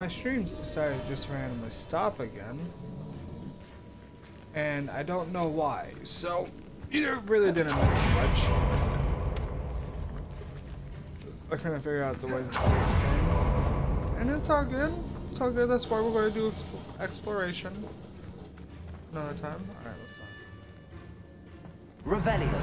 My streams decided to just randomly stop again. And I don't know why. So, either really didn't miss much. I couldn't figure out the way that they came. And it's all good. It's all good. That's why we're going to do exploration. Another time. Alright, let's start. Revelio.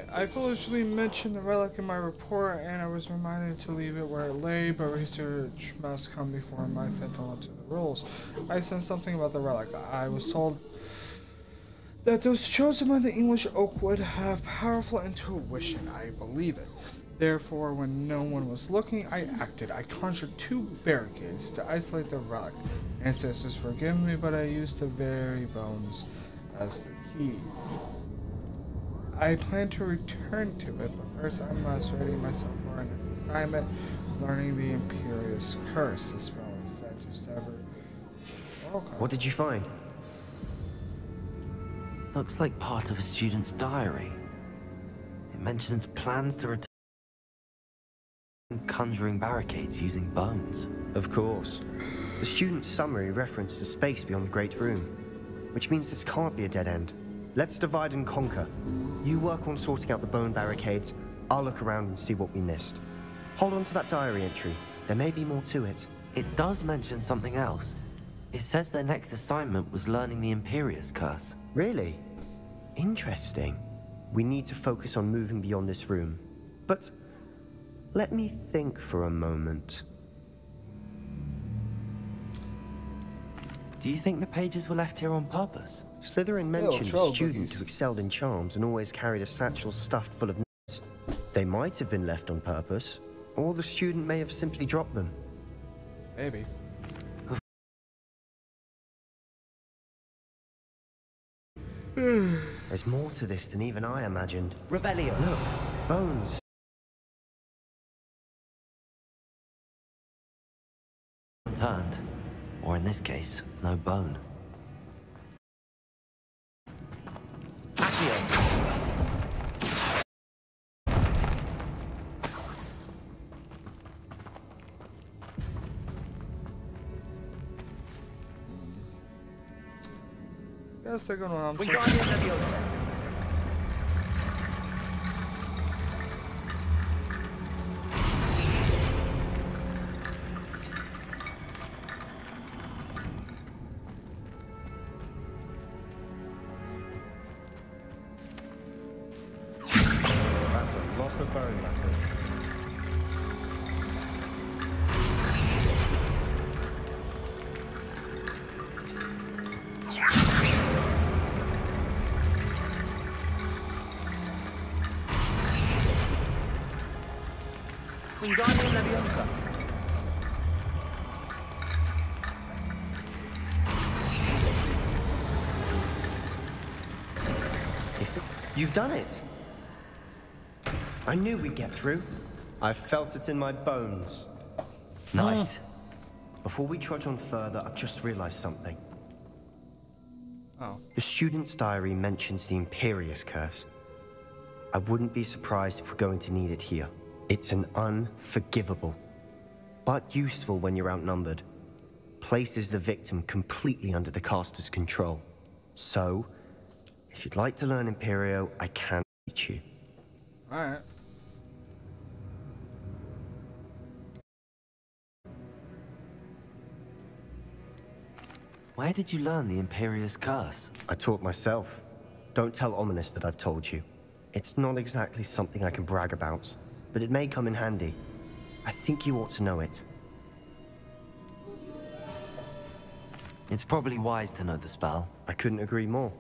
I foolishly mentioned the relic in my report, and I was reminded to leave it where it lay, but research must come before my fatal to the rules. I sensed something about the relic. I was told that those chosen by the English oak would have powerful intuition. I believe it. Therefore, when no one was looking, I acted. I conjured 2 barricades to isolate the relic. Ancestors, forgive me, but I used the very bones as the key. I plan to return to it, but first I must ready myself for our next assignment, learning the Imperious Curse. The spell is said to sever. Okay. What did you find? Looks like part of a student's diary. It mentions plans to return conjuring barricades using bones. Of course. The student's summary referenced a space beyond the Great Room, which means this can't be a dead end. Let's divide and conquer. You work on sorting out the bone barricades, I'll look around and see what we missed. Hold on to that diary entry. There may be more to it. It does mention something else. It says their next assignment was learning the Imperious Curse. Really? Interesting. We need to focus on moving beyond this room. But let me think for a moment. Do you think the pages were left here on purpose? Slytherin mentioned a student who excelled in charms and always carried a satchel stuffed full of nuts. They might have been left on purpose, or the student may have simply dropped them. Maybe. There's more to this than even I imagined. Revelio. Look, bones. Unturned. Or in this case, no bone. Accio. Guess they're going on. Lots of bone matter. Wingardium Leviosa. You've done it! I knew we'd get through. I felt it in my bones. Nice. Before we trudge on further, I've just realized something. Oh. The student's diary mentions the Imperious Curse. I wouldn't be surprised if we're going to need it here. It's an unforgivable, but useful when you're outnumbered. Places the victim completely under the caster's control. So, if you'd like to learn Imperio, I can teach you. Alright. Where did you learn the Imperious Curse? I taught myself. Don't tell Ominous that I've told you. It's not exactly something I can brag about, but it may come in handy. I think you ought to know it. It's probably wise to know the spell. I couldn't agree more.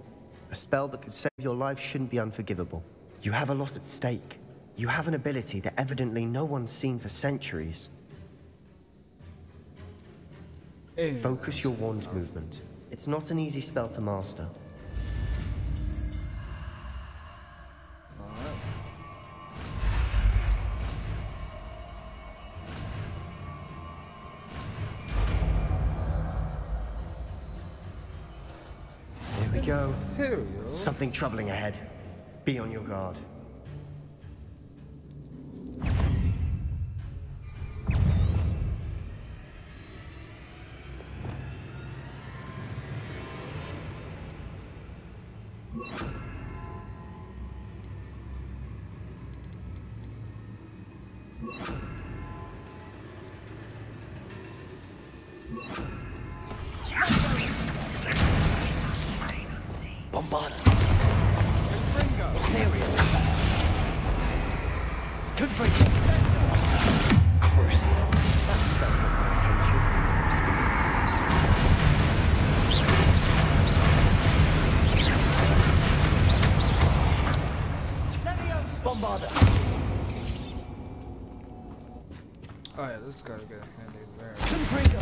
A spell that could save your life shouldn't be unforgivable. You have a lot at stake. You have an ability that evidently no one's seen for centuries. Focus your wand movement. It's not an easy spell to master. go. Imperial? Something troubling ahead. Be on your guard. Bombarda. Imperial. Confringo. Crucial. That's got my attention. Bombarda. Oh yeah, this guy's got a handy there. Confringo.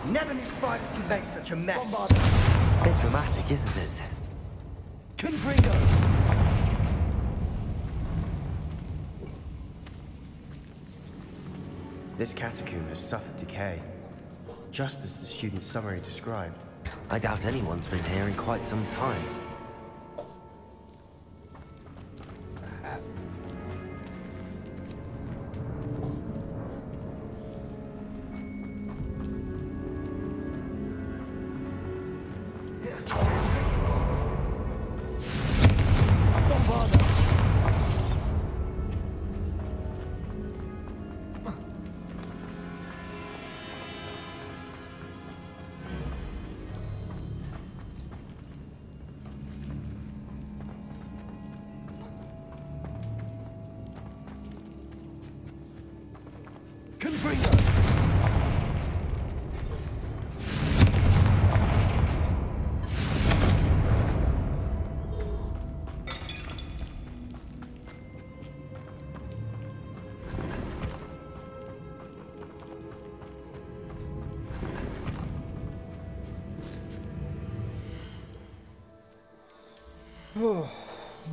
Never knew spiders could make such a mess. Bit dramatic, isn't it? Confringo! This catacomb has suffered decay, just as the student's summary described. I doubt anyone's been here in quite some time.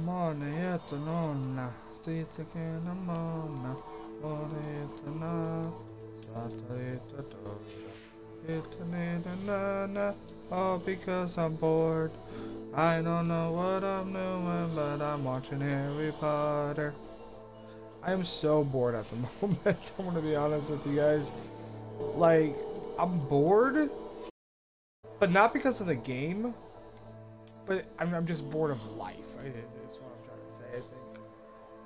Moneetta nonna, siitäkin on monna. Moneetta na, saataitta totta. It's all because I'm bored. I don't know what I'm doing, but I'm watching Harry Potter. I am so bored at the moment. I'm gonna be honest with you guys. Like, I'm bored, but not because of the game. But I'm just bored of life. That's what I'm trying to say, I think.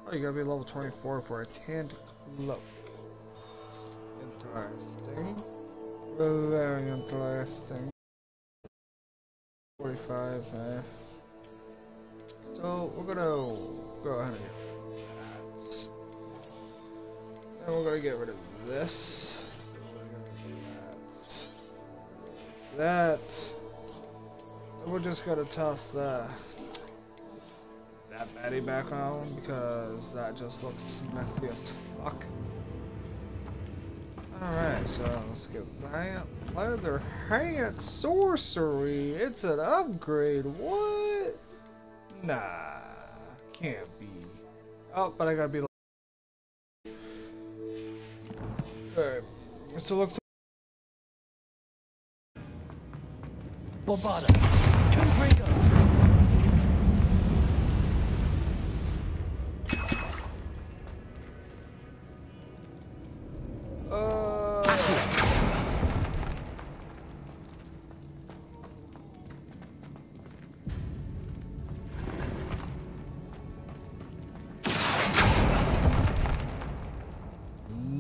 Oh, you gotta be level 24 for a tanned cloak. Interesting. Very interesting. 45, So we're gonna go ahead and get that. And we're gonna get rid of this. That. And we're just gonna toss that baddie back on because that just looks messy as fuck. Alright, so let's get that. Leather hat sorcery. It's an upgrade. What? Nah, can't be. Oh, but I gotta be. Alright, so looks. Bovada, Confringo.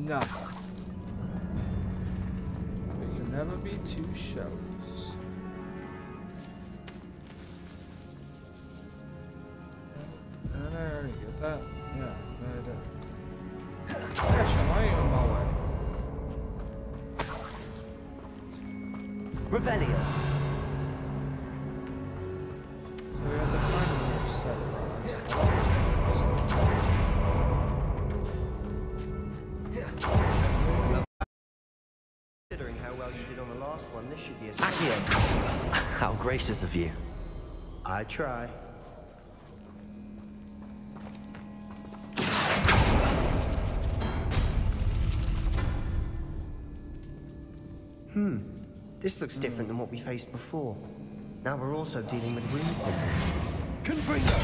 Nothing. We can never be too shows. And I already get that. Yeah, I did. Actually, why are you in my way? Revelio. So we have to find another set of products. Considering how well you did on the last one, this should be a... Accio. How gracious of you. I try. This looks different than what we faced before. Now we're also dealing with rune symbols. Confringo.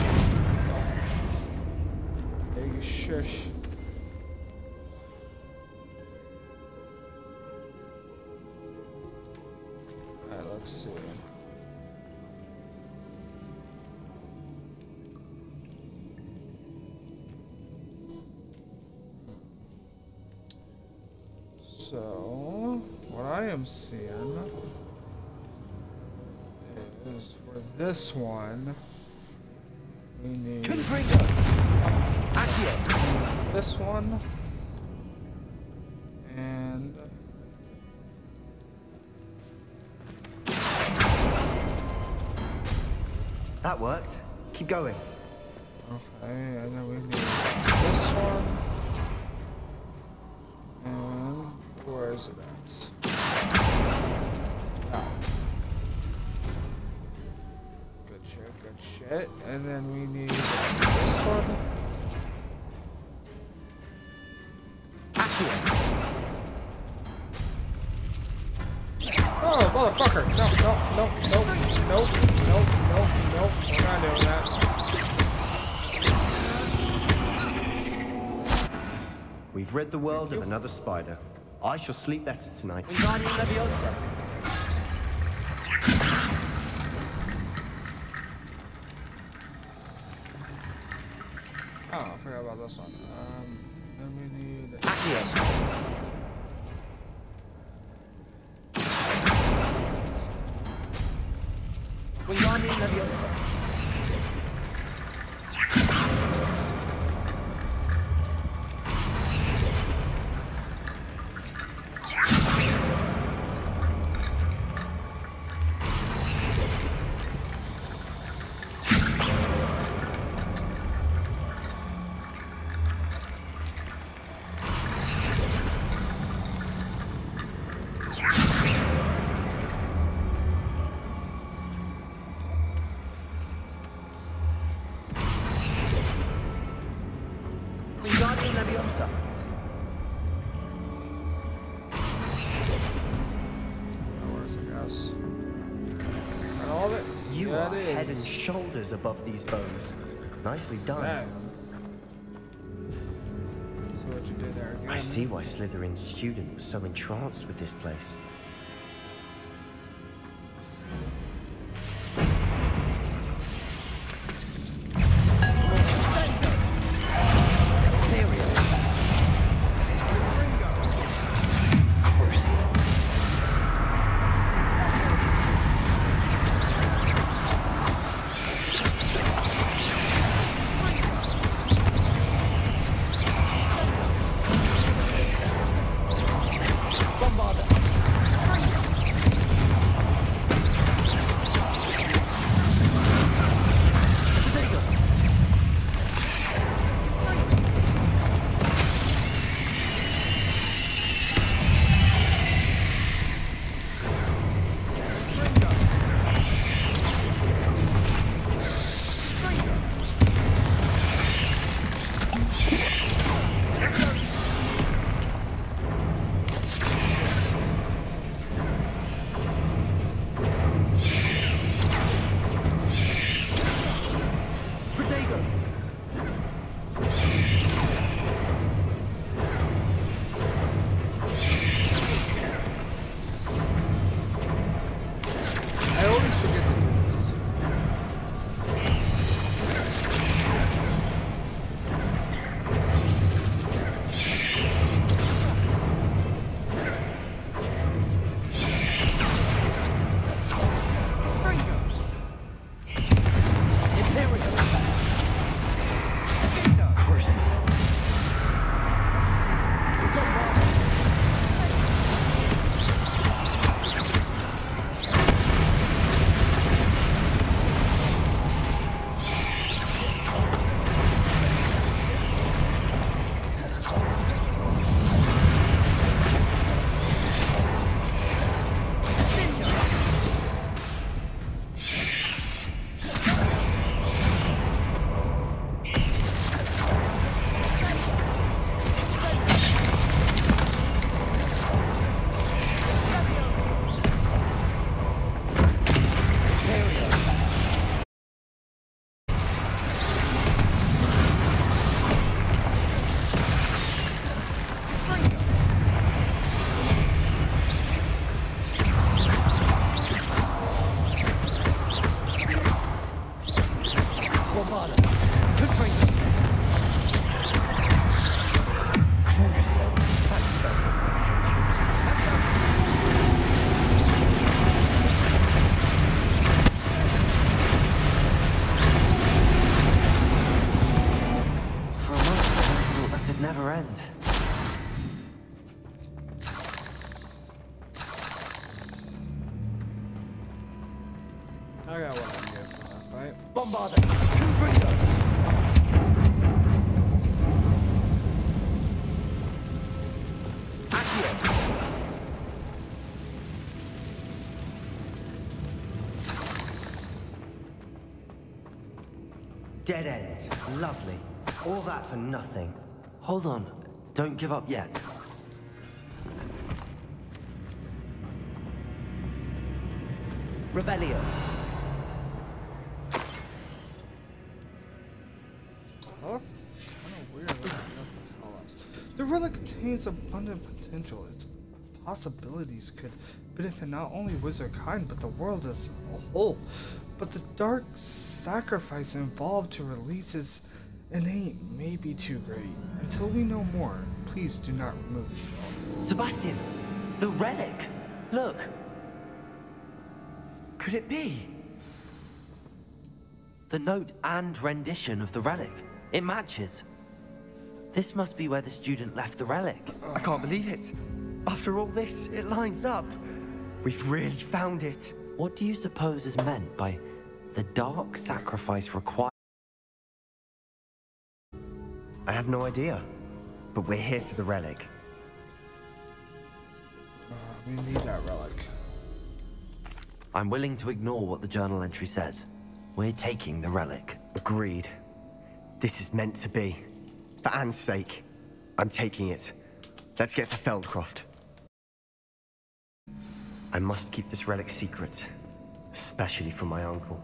Hey, you shush. Alright, let's see. So, what I am seeing is for this one, we need Confringo. Accio. this one, and That worked. Keep going. okay, and then we need this one, and where is it at? Oh. Good shit, and then we need this one. Oh, motherfucker! No, we're not doing that. We've rid the world of another spider. I shall sleep better tonight. Wingardium Leviosa. Oh, I forgot about this one. Then we need Accio. Wingardium Leviosa. Wingardium Leviosa. where's it goes? And all of it? You Yeah, are it head and is. shoulders above these bones. Nicely done. That. So what you did there again? I see why Slytherin's student was so entranced with this place. right? Bombard them! Confringo! Dead end. Lovely. All that for nothing. Hold on. Don't give up yet. Revelio. Oh, that's kind of weird. The relic contains abundant potential. Its possibilities could benefit not only wizard kind, but the world as a whole. But the dark sacrifice involved to release its innate may be too great. Until we know more, please do not remove this relic. Sebastian! The relic! Look! Could it be? The note and rendition of the relic. It matches. This must be where the student left the relic. I can't believe it. After all this, it lines up. We've really found it. What do you suppose is meant by the dark sacrifice required? I have no idea. But we're here for the relic. We need that relic. I'm willing to ignore what the journal entry says. We're taking the relic. Agreed. This is meant to be. For Anne's sake, I'm taking it. Let's get to Feldcroft. I must keep this relic secret, especially from my uncle.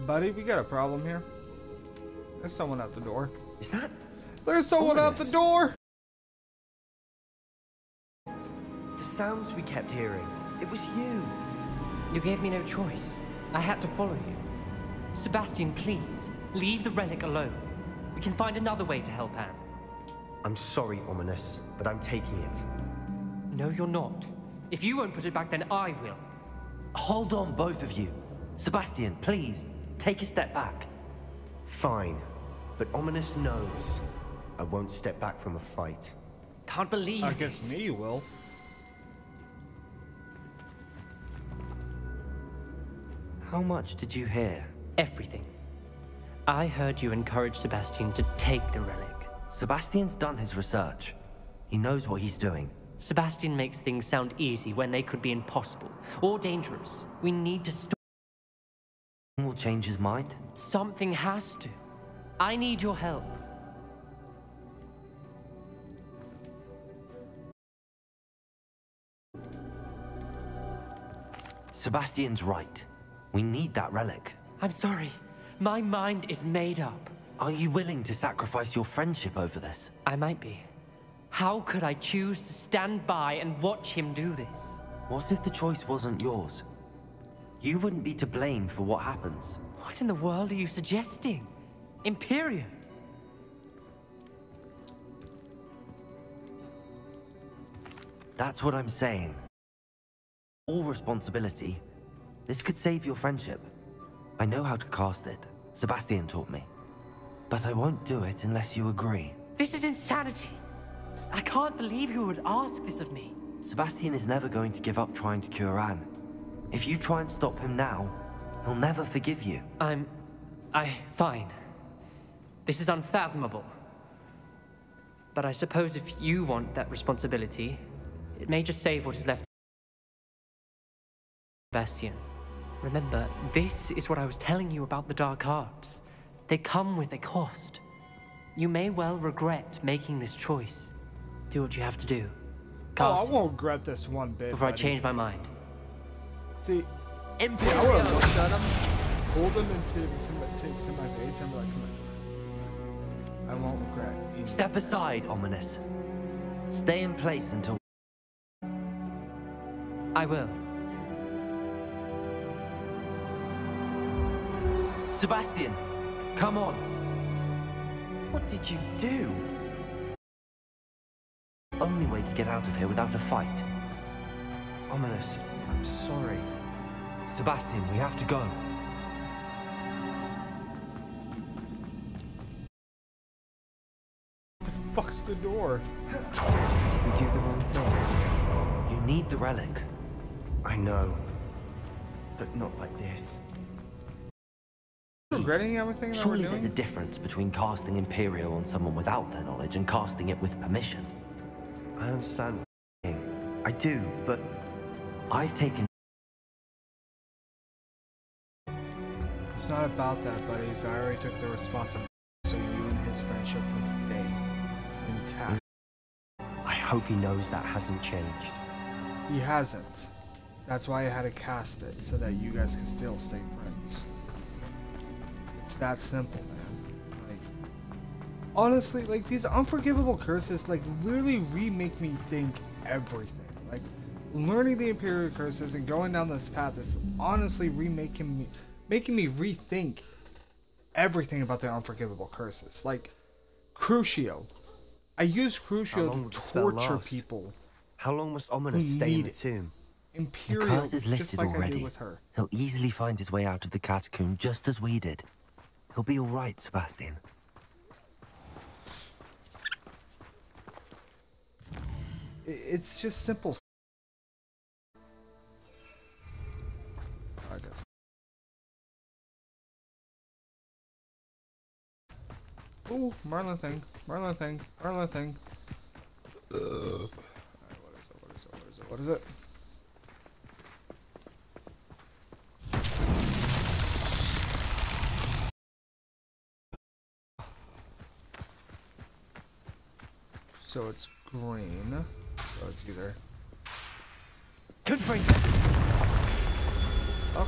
Buddy, we got a problem here. There's someone at the door. Is that? There's someone at the door! The sounds we kept hearing. It was you. You gave me no choice. I had to follow you. Sebastian, please, leave the relic alone. We can find another way to help Anne. I'm sorry, Ominous, but I'm taking it. No, you're not. If you won't put it back, then I will. Hold on, both of you. Sebastian, please, take a step back. Fine, but Ominous knows I won't step back from a fight. Can't believe I this. guess me will. How much did you hear? Everything. I heard you encourage Sebastian to take the relic. Sebastian's done his research. He knows what he's doing. Sebastian makes things sound easy when they could be impossible or dangerous. We need to stop. Will change his mind? Something has to. I need your help. Sebastian's right. We need that relic. I'm sorry. My mind is made up. Are you willing to sacrifice your friendship over this? I might be. How could I choose to stand by and watch him do this? What if the choice wasn't yours? You wouldn't be to blame for what happens. What in the world are you suggesting? Imperium? That's what I'm saying. All responsibility. This could save your friendship. I know how to cast it. Sebastian taught me. But I won't do it unless you agree. This is insanity. I can't believe you would ask this of me. Sebastian is never going to give up trying to cure Anne. If you try and stop him now, he'll never forgive you. Fine. This is unfathomable. But I suppose if you want that responsibility, it may just save what is left. Sebastian, remember, this is what I was telling you about the dark arts. They come with a cost. You may well regret making this choice. Do what you have to do. Oh, I won't regret this one bit. Before I buddy. change my mind. See, I would have looked at him, pulled him into my face, and be like, come on. I won't regret either. Step aside, Ominous. Stay in place until... I will. Sebastian, come on. What did you do? Only way to get out of here without a fight. Ominous, I'm sorry. Sebastian, we have to go. The fuck's the door? Did we do the wrong thing? You need the relic. I know. But not like this. Regretting everything that we're Surely there's a doing? difference between casting Imperio on someone without their knowledge and casting it with permission. I understand. I do, but I've taken... It's not about that, buddies. I already took the responsibility so you and his friendship can stay intact. I hope he knows that hasn't changed. He hasn't. That's why I had to cast it, so that you guys can still stay friends. It's that simple, man. Like, honestly, like, these unforgivable curses, like, literally remake me think everything. Like, learning the Imperial curses and going down this path is honestly making me rethink everything about the unforgivable curses. Like, Crucio. I used Crucio to torture people. How long must Ominous stay in the tomb? The Imperial, curse is just lifted like I did already. with her. He'll easily find his way out of the catacomb just as we did. He'll be alright, Sebastian. It's just simple. I guess. Ooh, Merlin thing. Merlin thing. Merlin thing. Alright, what is it? What is it? What is it? What is it? So it's green. So it's either. Confringo. Oh.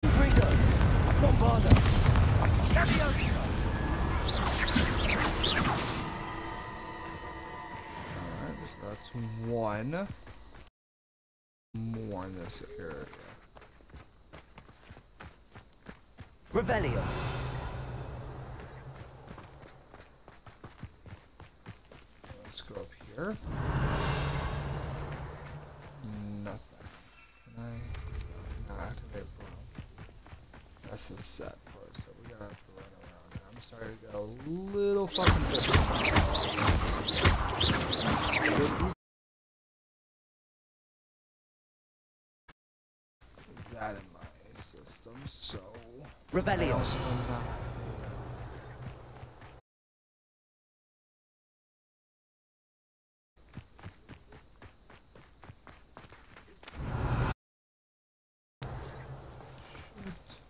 Confringo. Bombarda. Alright, so that's one more in this area. Revelio. Let's go up here. Nothing. Can I not activate Broom? That's a set part, so we gotta have to run around. And I'm sorry to get a little fucking that in my system, so I Revelio. also am not.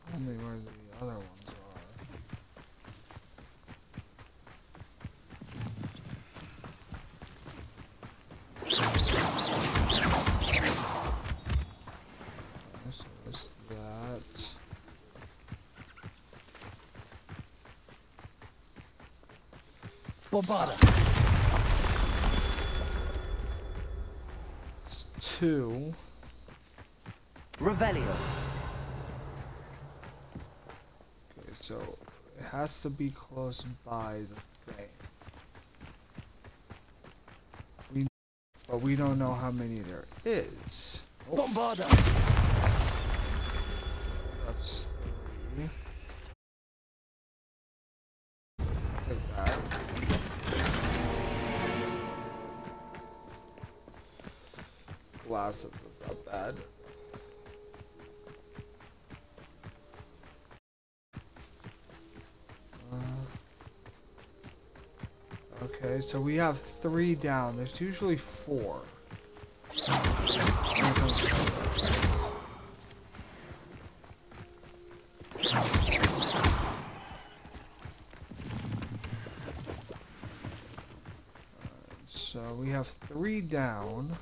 Tell me where the other ones are. So is that. Bombarda. It's two. Revelio. Okay, so it has to be close by the thing. But we don't know how many there is. Oh, Bombarda. that's three. Take that. Glasses is not bad. Okay, so we have three down. There's usually four. So we have three down.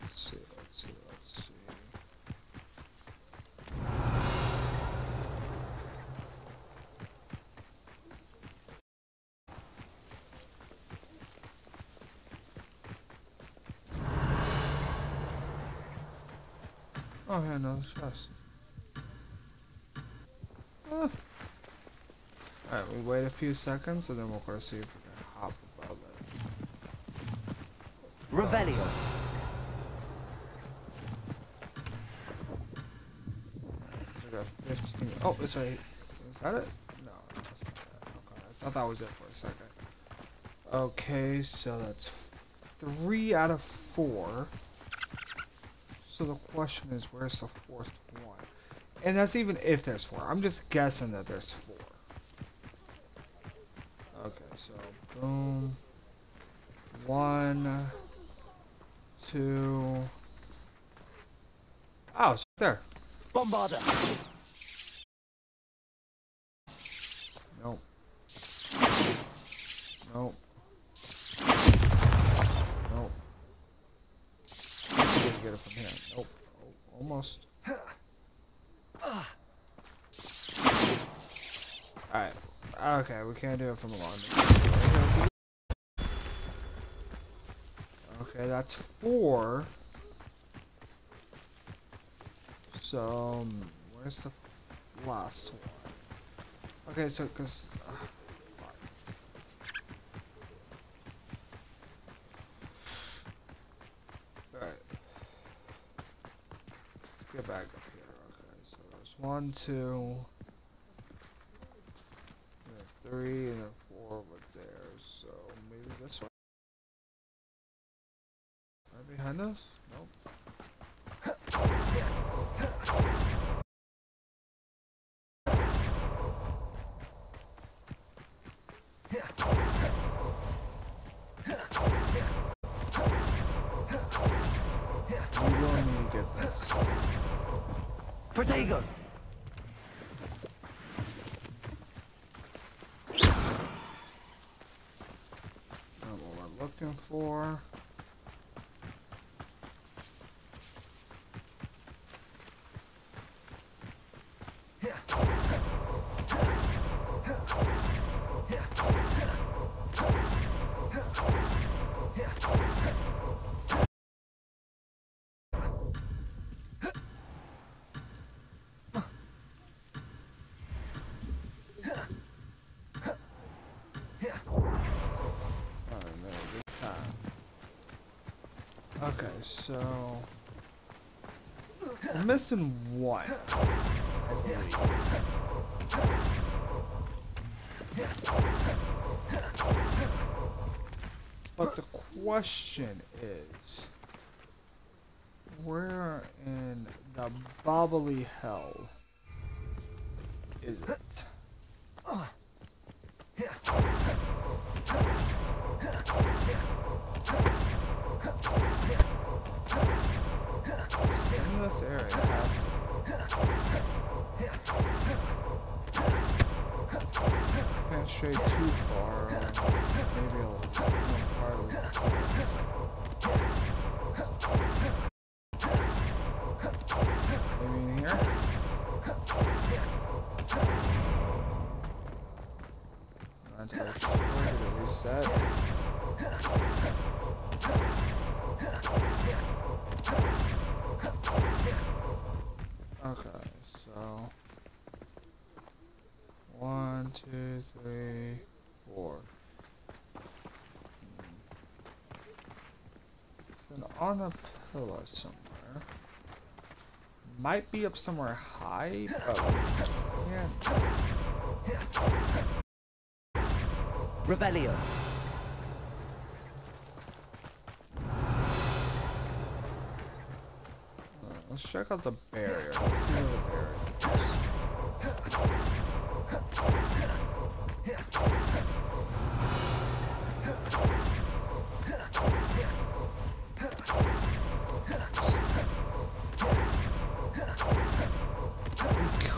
Let's see. Oh, yeah, no chest. Alright, we wait a few seconds and then we'll go see if we can hop above it. Revelio. We got 15. Oh, that's right. Is that it? No, that's not that. Okay, I thought that was it for a second. Okay, so that's 3 out of 4. So the question is, where's the 4th one? And that's even if there's 4. I'm just guessing that there's 4. Okay, so boom. 1, 2. Oh, it's there. Bombarder. Nope. Nope. Nope. I can get it from here. Nope. Oh, almost. Alright. Okay, we can't do it from a long distance. Okay, that's 4. So, where's the last one? Okay, so, because... Alright. Let's get back up here. Okay, so there's 1, 2... 3 and then 4 over there, so maybe this one. Right behind us? Nope. We really need to get this. Protego. Not what we're looking for. Okay, so we're missing one, I believe. But the question is, where in the bobbly hell is it? It's in this area, it has to be. Can't stray too far, maybe a little farther to see. Maybe in here? Not entirely sure. Did it reset? Okay, so 1, 2, 3, 4. It's on a pillar somewhere. Might be up somewhere high, but we can't. Revelio. Let's check out the barrier. Let's see where the barrier is.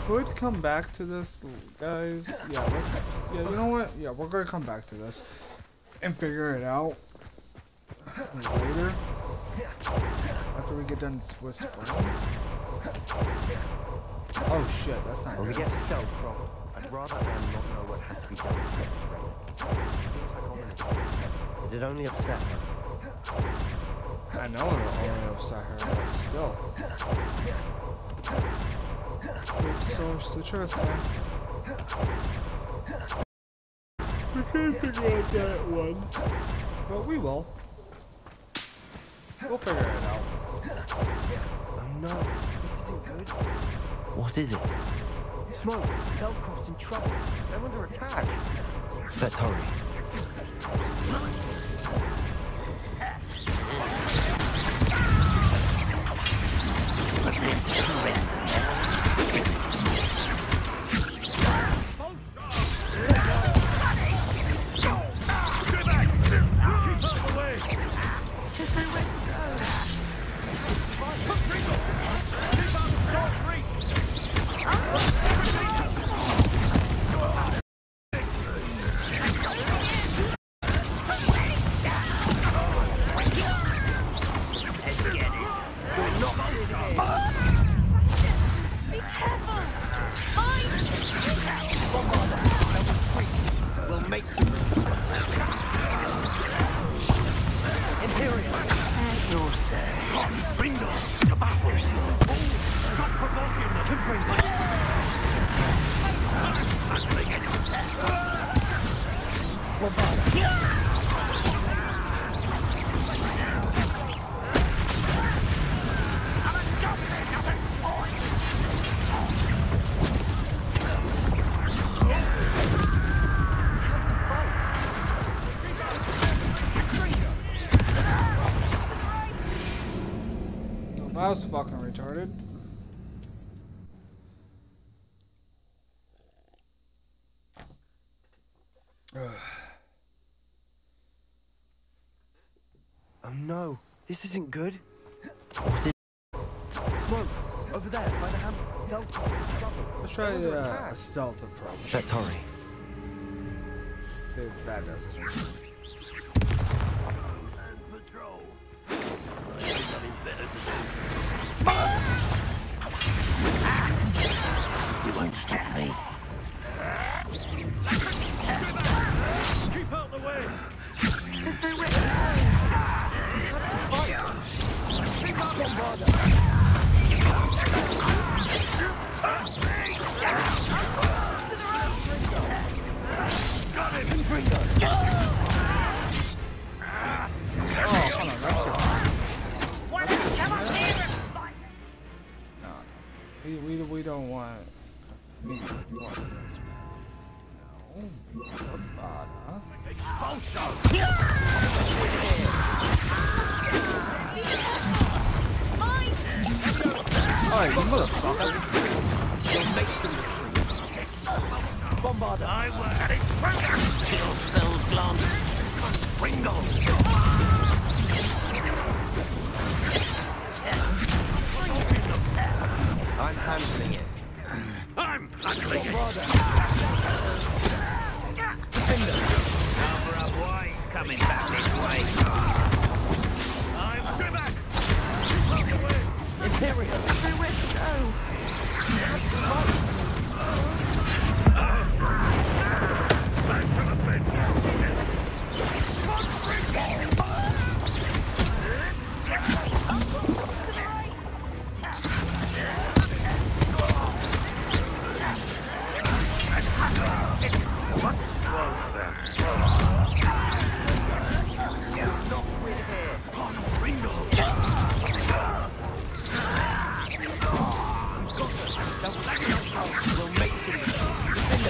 We could come back to this, guys. Yeah, you know what? Yeah, we're gonna come back to this and figure it out later. After we get done with spring. Oh shit, that's not When we good. get to Feldcroft, I'd rather Anne not know what had to be done to get the spring. Feels like ominous. Did it only upset her? I know it'll only upset her, but still. So it's the truth, man. We can't figure out that one. But we will. We'll figure it out. Oh no, this isn't good. What is it? Smoke, Velcroft's in trouble. They're under attack. Let's hurry. That was fucking retarded. Oh no, this isn't good. What is Smoke, over there, by the hammer. Velcroft's in trouble. Let's try They're under a attack. stealth approach. Let's hurry. See if that does it. You won't stop me. Keep out the way! There's no way. Got him! Oh, hold on, that's good. Come on here and fight! No, we don't want. We want this. No, Barbada. Alright, you motherfucker. You'll make them retreat. Bombarder. I work it! Kill spells glance! Ringo! I'm handling it. I'm handling it! Cover up wise coming back this way! I'm good back! Keep out the way! Imperial. Nowhere to go. Back from the bed! What was that? Not with here. Ringo! We'll make them retreat.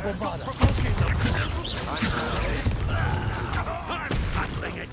Bombarder. I'm handling it!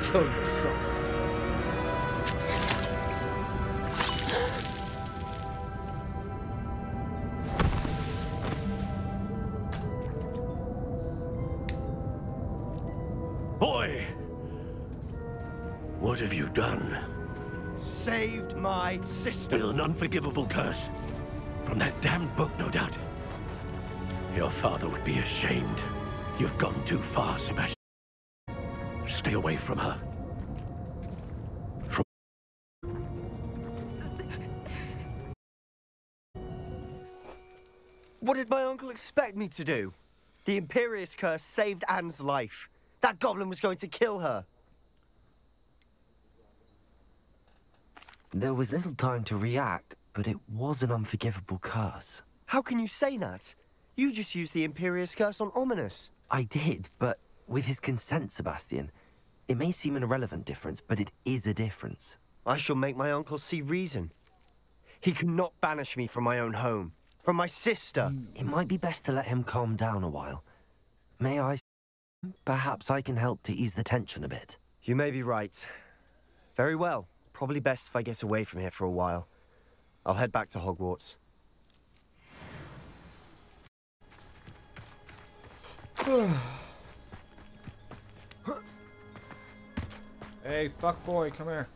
Kill yourself. Boy! What have you done? saved my sister. With an unforgivable curse. From that damned book, no doubt. Your father would be ashamed. You've gone too far, Sebastian. Stay away from her. What did my uncle expect me to do? The Imperious Curse saved Anne's life. That goblin was going to kill her. There was little time to react, but it was an unforgivable curse. How can you say that? You just used the Imperious Curse on Ominous. I did, but with his consent, Sebastian. It may seem an irrelevant difference, but it is a difference. I shall make my uncle see reason. He cannot banish me from my own home. From my sister. It might be best to let him calm down a while. May I? Perhaps I can help to ease the tension a bit. You may be right. Very well. Probably best if I get away from here for a while. I'll head back to Hogwarts. Hey, fuck boy, come here.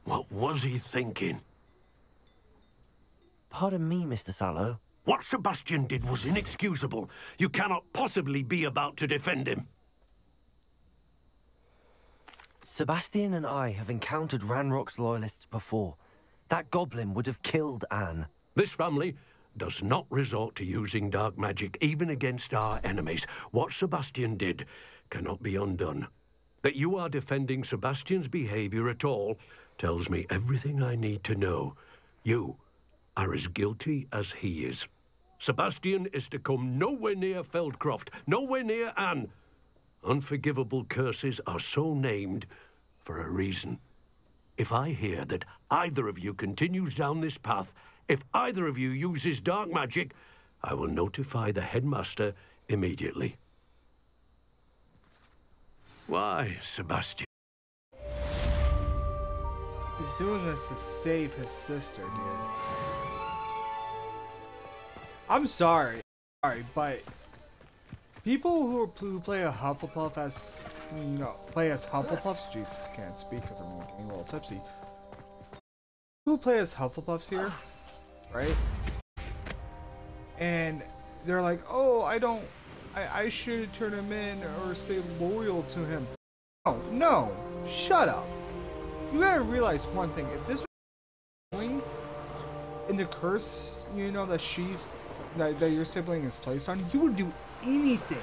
What was he thinking? Pardon me, Mr. Sallow. What Sebastian did was inexcusable. You cannot possibly be about to defend him. Sebastian and I have encountered Ranrock's loyalists before. That goblin would have killed Anne. This family does not resort to using dark magic even against our enemies. What Sebastian did cannot be undone. That you are defending Sebastian's behavior at all tells me everything I need to know. You are as guilty as he is. Sebastian is to come nowhere near Feldcroft, nowhere near Anne. Unforgivable curses are so named for a reason. If I hear that either of you continues down this path, if either of you uses dark magic, I will notify the headmaster immediately. Why, Sebastian? He's doing this to save his sister, dude. I'm sorry, but people who play a Hufflepuff as, play as Hufflepuffs, Jesus, can't speak because I'm getting a little tipsy. Who play as Hufflepuffs here, right? And they're like, oh, I should turn him in or stay loyal to him. Oh, no, shut up. You gotta realize one thing, if this was in the curse, that your sibling is placed on, you would do anything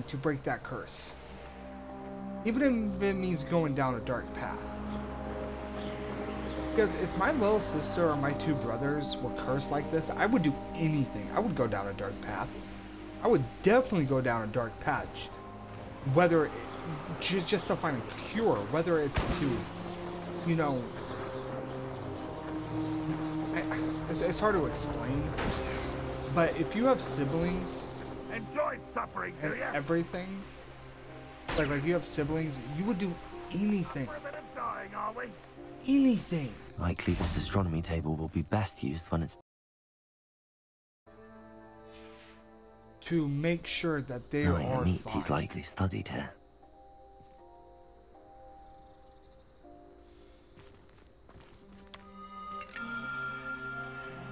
to break that curse. Even if it means going down a dark path. Because if my little sister or my two brothers were cursed like this, I would do anything. I would go down a dark path. I would definitely go down a dark patch. Whether just to find a cure, whether it's to, it's hard to explain, but if you have siblings, Enjoy suffering, and everything, like you have siblings, you would do anything. For a bit of dying, are we? Anything. Likely this astronomy table will be best used when it's... To make sure that they Knowing are a meat fine. he's likely studied here.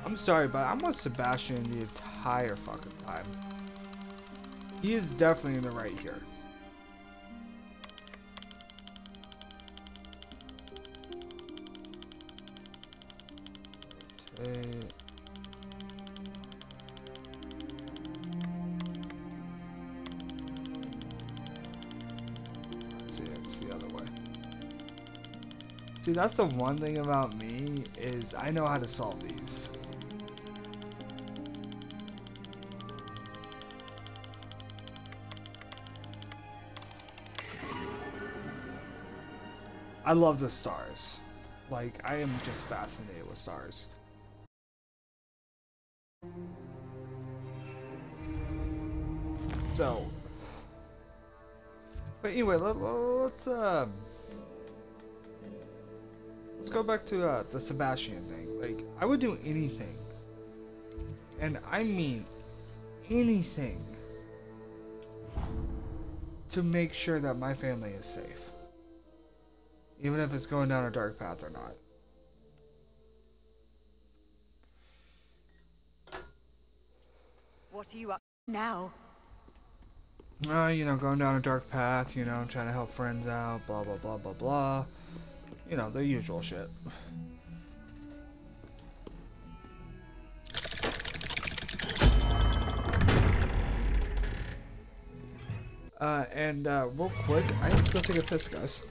I'm sorry, but I'm with Sebastian the entire fucking time. He is definitely in the right here. See, it's the other way. See, that's the one thing about me, is I know how to solve these. I love the stars. Like, I am just fascinated with stars. So, but anyway, let's go back to the Sebastian thing. Like, I would do anything, and I mean anything, to make sure that my family is safe. Even if it's going down a dark path or not. What are you up now? You know, going down a dark path, you know, trying to help friends out, blah, blah, blah, blah, blah. You know, the usual shit. Real quick, I have to go take a piss, guys.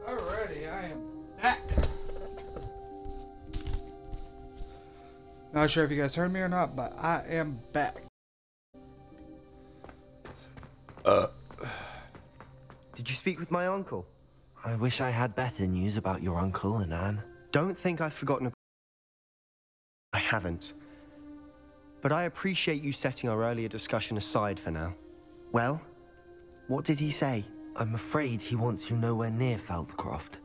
Alrighty, I am back. Not sure if you guys heard me or not, but I am back. Did you speak with my uncle? I wish I had better news about your uncle and Anne. Don't think I've forgotten. I haven't. But I appreciate you setting our earlier discussion aside for now. Well, what did he say? I'm afraid he wants you nowhere near Feldcroft.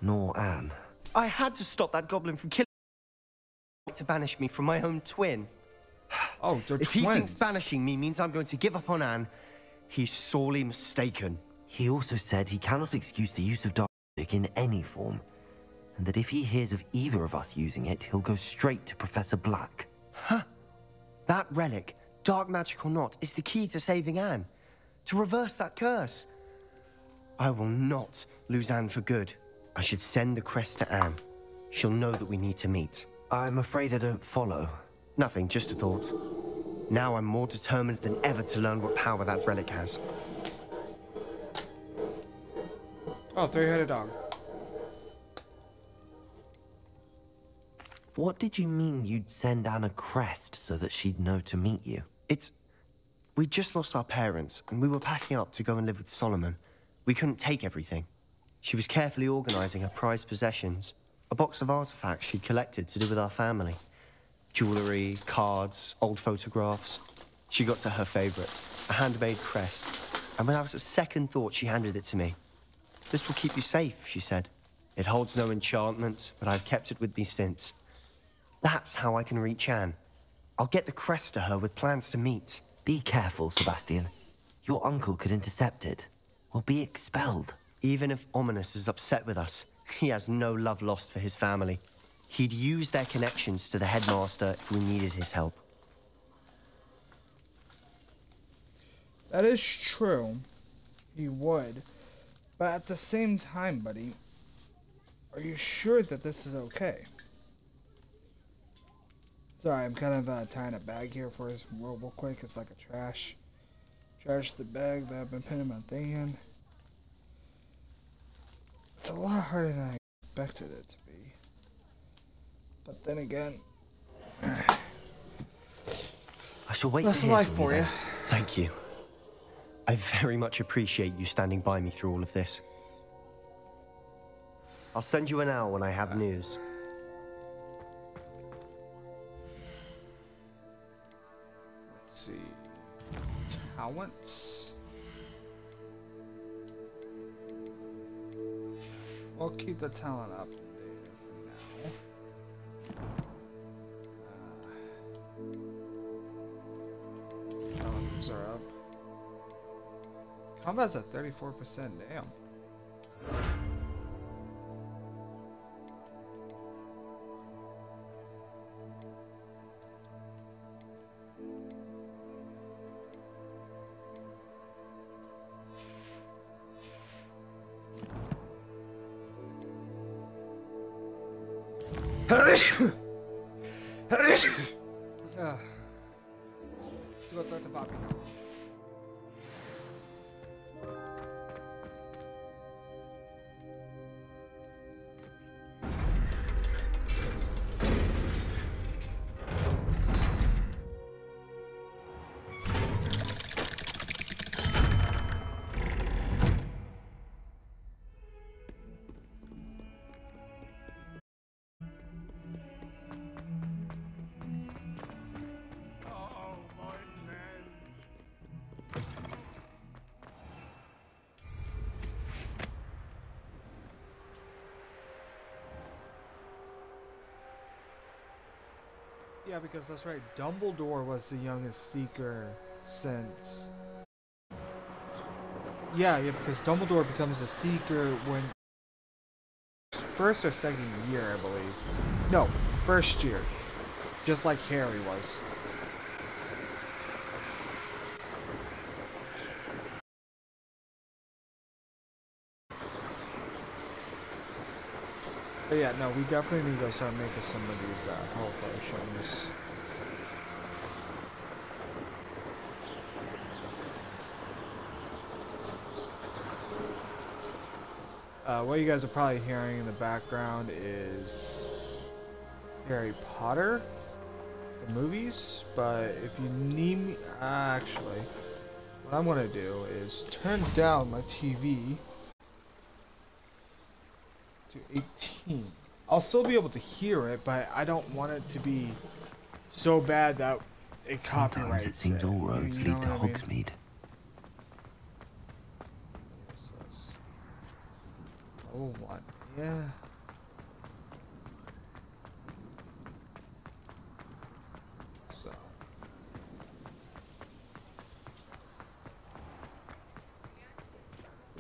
Nor Anne. I had to stop that goblin from killing to banish me from my own twin. Oh, they're If twins. he thinks banishing me means I'm going to give up on Anne, he's sorely mistaken. He also said he cannot excuse the use of dark magic in any form, and that if he hears of either of us using it, he'll go straight to Professor Black. Huh. That relic, dark magic or not, is the key to saving Anne. To reverse that curse. I will not lose Anne for good. I should send the crest to Anne. She'll know that we need to meet. I'm afraid I don't follow. Nothing, just a thought. Now I'm more determined than ever to learn what power that relic has. Oh, three-headed dog. What did you mean you'd send Anne a crest so that she'd know to meet you? We just lost our parents, and we were packing up to go and live with Solomon. We couldn't take everything. She was carefully organizing her prized possessions. A box of artifacts she'd collected to do with our family. Jewelry, cards, old photographs. She got to her favorite, a handmade crest. And without a second thought, she handed it to me. This will keep you safe, she said. It holds no enchantment, but I've kept it with me since. That's how I can reach Anne. I'll get the crest to her with plans to meet. Be careful, Sebastian. Your uncle could intercept it, or be expelled. Even if Ominous is upset with us, he has no love lost for his family. He'd use their connections to the headmaster if we needed his help. That is true. He would. But at the same time, buddy, are you sure that this is okay? Sorry, I'm kind of tying a bag here for us real quick. It's like a trash the bag that I've been pinning my thing in. It's a lot harder than I expected it to be. But then again, I shall wait that's to hear life from for you. then. Thank you. I very much appreciate you standing by me through all of this. I'll send you an hour when I have news. Let's see. Talents. We'll keep the talent up to date for now. Talents are up. Combat's at 34%. Damn. Let's go talk to Poppy. Yeah, because that's right. Dumbledore was the youngest Seeker since... Yeah, because Dumbledore becomes a Seeker when... First or second year, I believe. No, first year. Just like Harry was. But yeah, no, we definitely need to go start making some of these health potions. What you guys are probably hearing in the background is Harry Potter, the movies. But if you need me, actually, what I'm gonna do is turn down my TV to 18. I'll still be able to hear it, but I don't want it to be so bad that it copyrights it. Sometimes it seems all roads lead to Hogsmeade. Oh, what? Yeah. So.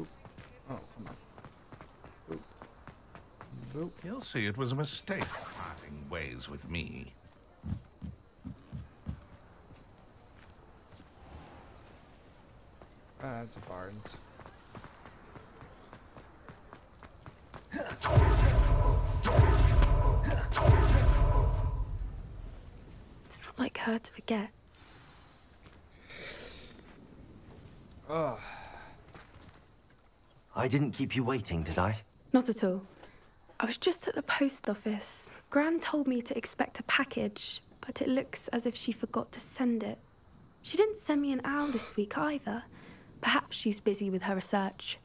Oop. Oh, come on. Boop. Boop. You'll see it was a mistake parting ways with me. That's a Barnes. It's not like her to forget. Ugh. I didn't keep you waiting, did I? Not at all. I was just at the post office. Gran told me to expect a package, but it looks as if she forgot to send it. She didn't send me an owl this week either. Perhaps she's busy with her research.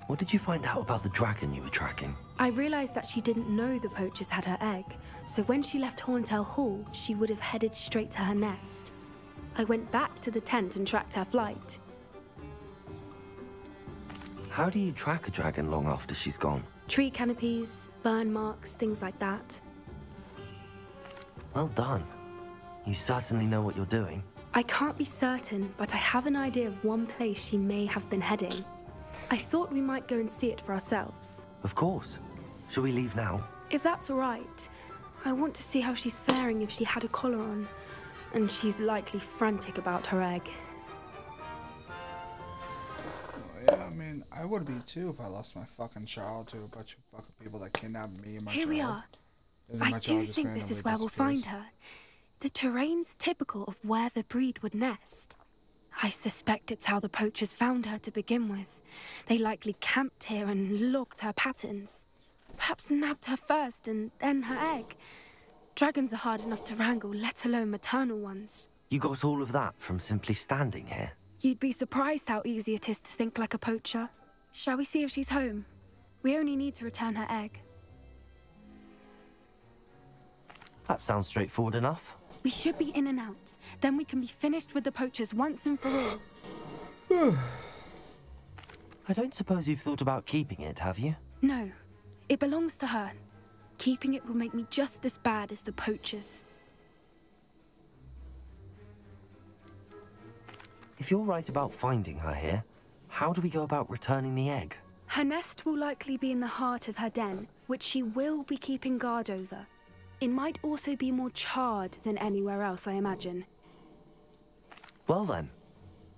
What did you find out about the dragon you were tracking? I realized that she didn't know the poachers had her egg, so when she left Horntail Hall, she would have headed straight to her nest. I went back to the tent and tracked her flight. How do you track a dragon long after she's gone? Tree canopies, burn marks, things like that. Well done. You certainly know what you're doing. I can't be certain, but I have an idea of one place she may have been heading. I thought we might go and see it for ourselves. Of course. Shall we leave now? If that's all right. I want to see how she's faring if she had a collar on. And she's likely frantic about her egg. Yeah, I mean, I would be too if I lost my fucking child to a bunch of fucking people that kidnapped me and my child. Here we are. I do think this is where we'll find her. The terrain's typical of where the breed would nest. I suspect it's how the poachers found her to begin with. They likely camped here and logged her patterns. Perhaps nabbed her first and then her egg. Dragons are hard enough to wrangle, let alone maternal ones. You got all of that from simply standing here? You'd be surprised how easy it is to think like a poacher. Shall we see if she's home? We only need to return her egg. That sounds straightforward enough. We should be in and out. Then we can be finished with the poachers once and for all. I don't suppose you've thought about keeping it, have you? No. It belongs to her. Keeping it will make me just as bad as the poachers. If you're right about finding her here, how do we go about returning the egg? Her nest will likely be in the heart of her den, which she will be keeping guard over. It might also be more charred than anywhere else, I imagine. Well then,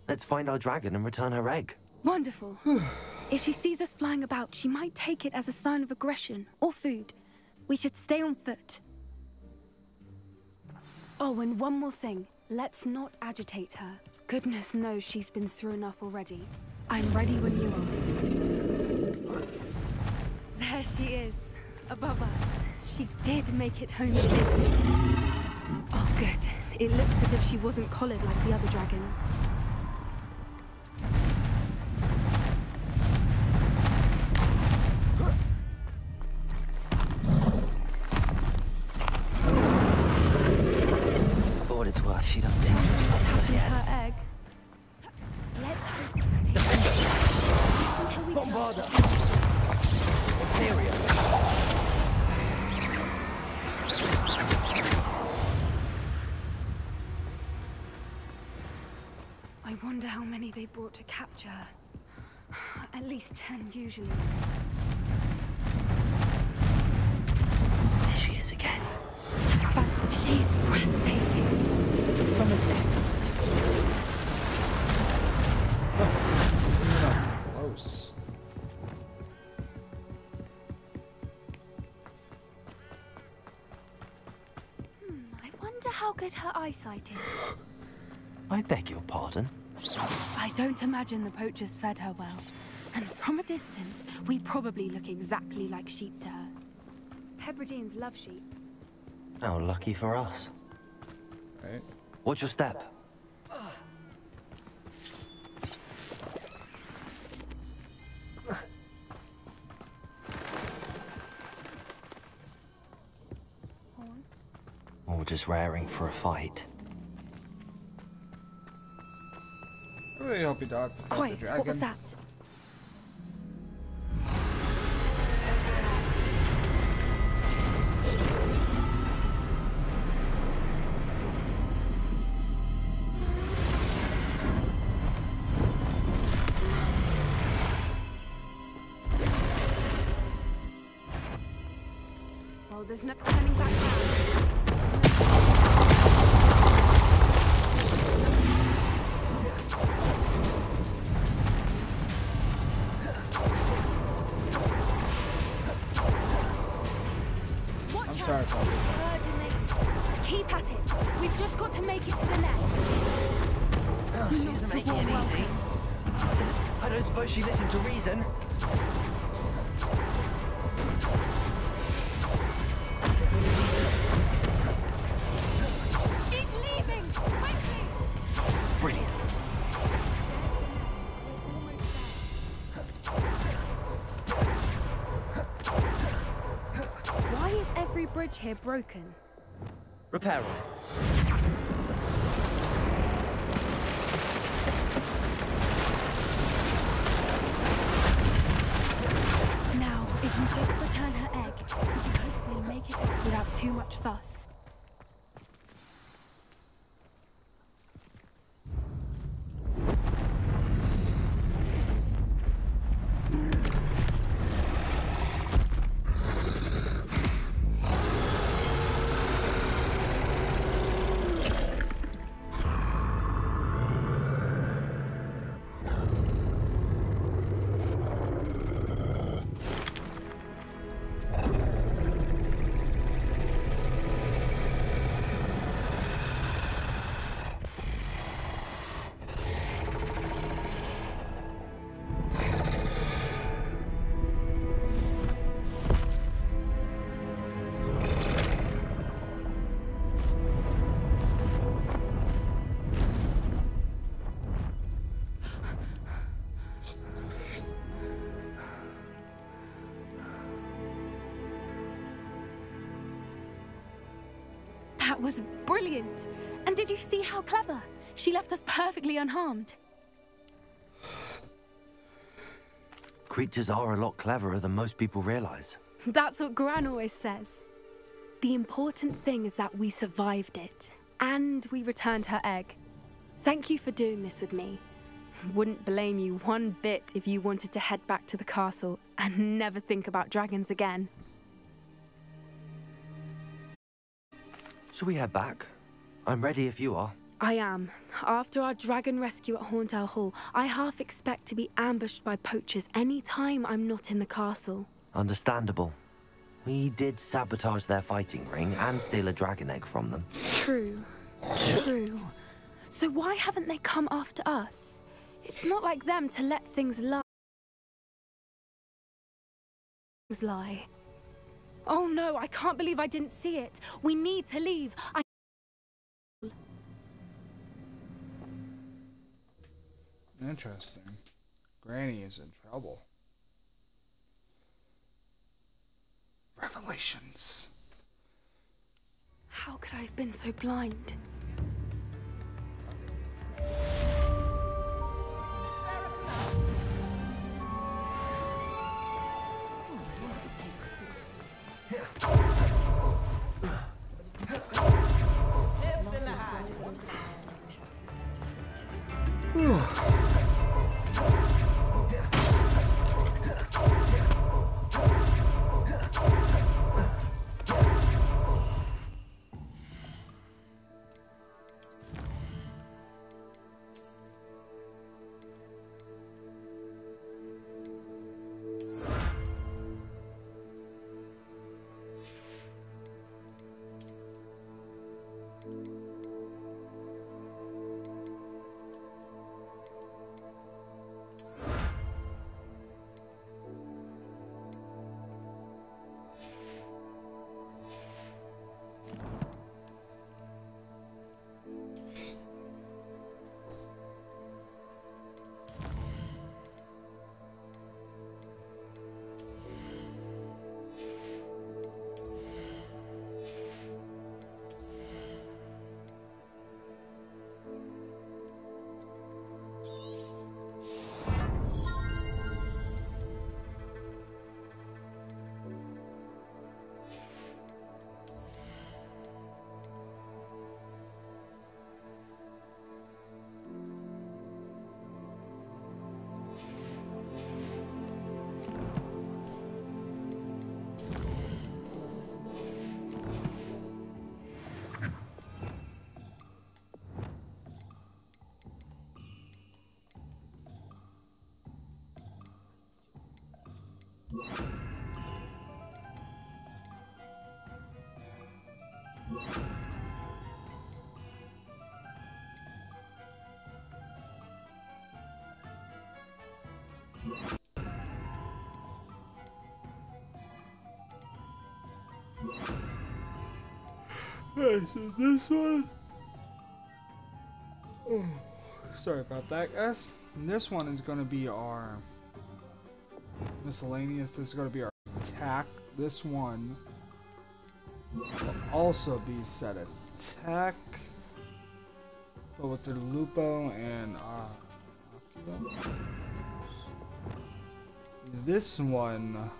let's find our dragon and return her egg. Wonderful. If she sees us flying about, she might take it as a sign of aggression or food. We should stay on foot. Oh, and one more thing. Let's not agitate her. Goodness knows she's been through enough already. I'm ready when you are. There she is, above us. She did make it home safely. Oh, good. It looks as if she wasn't collared like the other dragons. For what it's worth, she doesn't seem to have spotted us yet. Her egg. Let's hope it stays. Until we Bombarda! I wonder how many they brought to capture her. At least 10 usually. There she is again. But she's breathtaking. From a distance. Close. I wonder how good her eyesight is. I beg your pardon? I don't imagine the poachers fed her well. And from a distance, we probably look exactly like sheep to her. Hebrideans love sheep. How lucky for us. Right. Watch your step. Or just raring for a fight. I really hope you don't have to fight the Quiet, dragon. what was that? Well, there's no turning back now. Sorry, Papa. Keep at it. We've just got to make it to the nest. Oh, she isn't making it easy. I don't suppose she listened to reason. She's leaving! Quickly! Brilliant. Why is every bridge here broken? Repair them. Now, if we just return her egg, we can hopefully make it without too much fuss. That was brilliant! And did you see how clever? She left us perfectly unharmed. Creatures are a lot cleverer than most people realize. That's what Gran always says. The important thing is that we survived it, and we returned her egg. Thank you for doing this with me. Wouldn't blame you one bit if you wanted to head back to the castle and never think about dragons again. Shall we head back? I'm ready if you are. I am. After our dragon rescue at Hauntow Hall, I half expect to be ambushed by poachers any time I'm not in the castle. Understandable. We did sabotage their fighting ring and steal a dragon egg from them. True. True. So why haven't they come after us? It's not like them to let things lie. Oh no, I can't believe I didn't see it. We need to leave. Interesting. Granny is in trouble. Revelations. How could I have been so blind? Okay, so this one. Oh, sorry about that, guys. This one is going to be our miscellaneous. This is going to be our attack. This one will also be set attack, but with the Lupo and Akio. This one.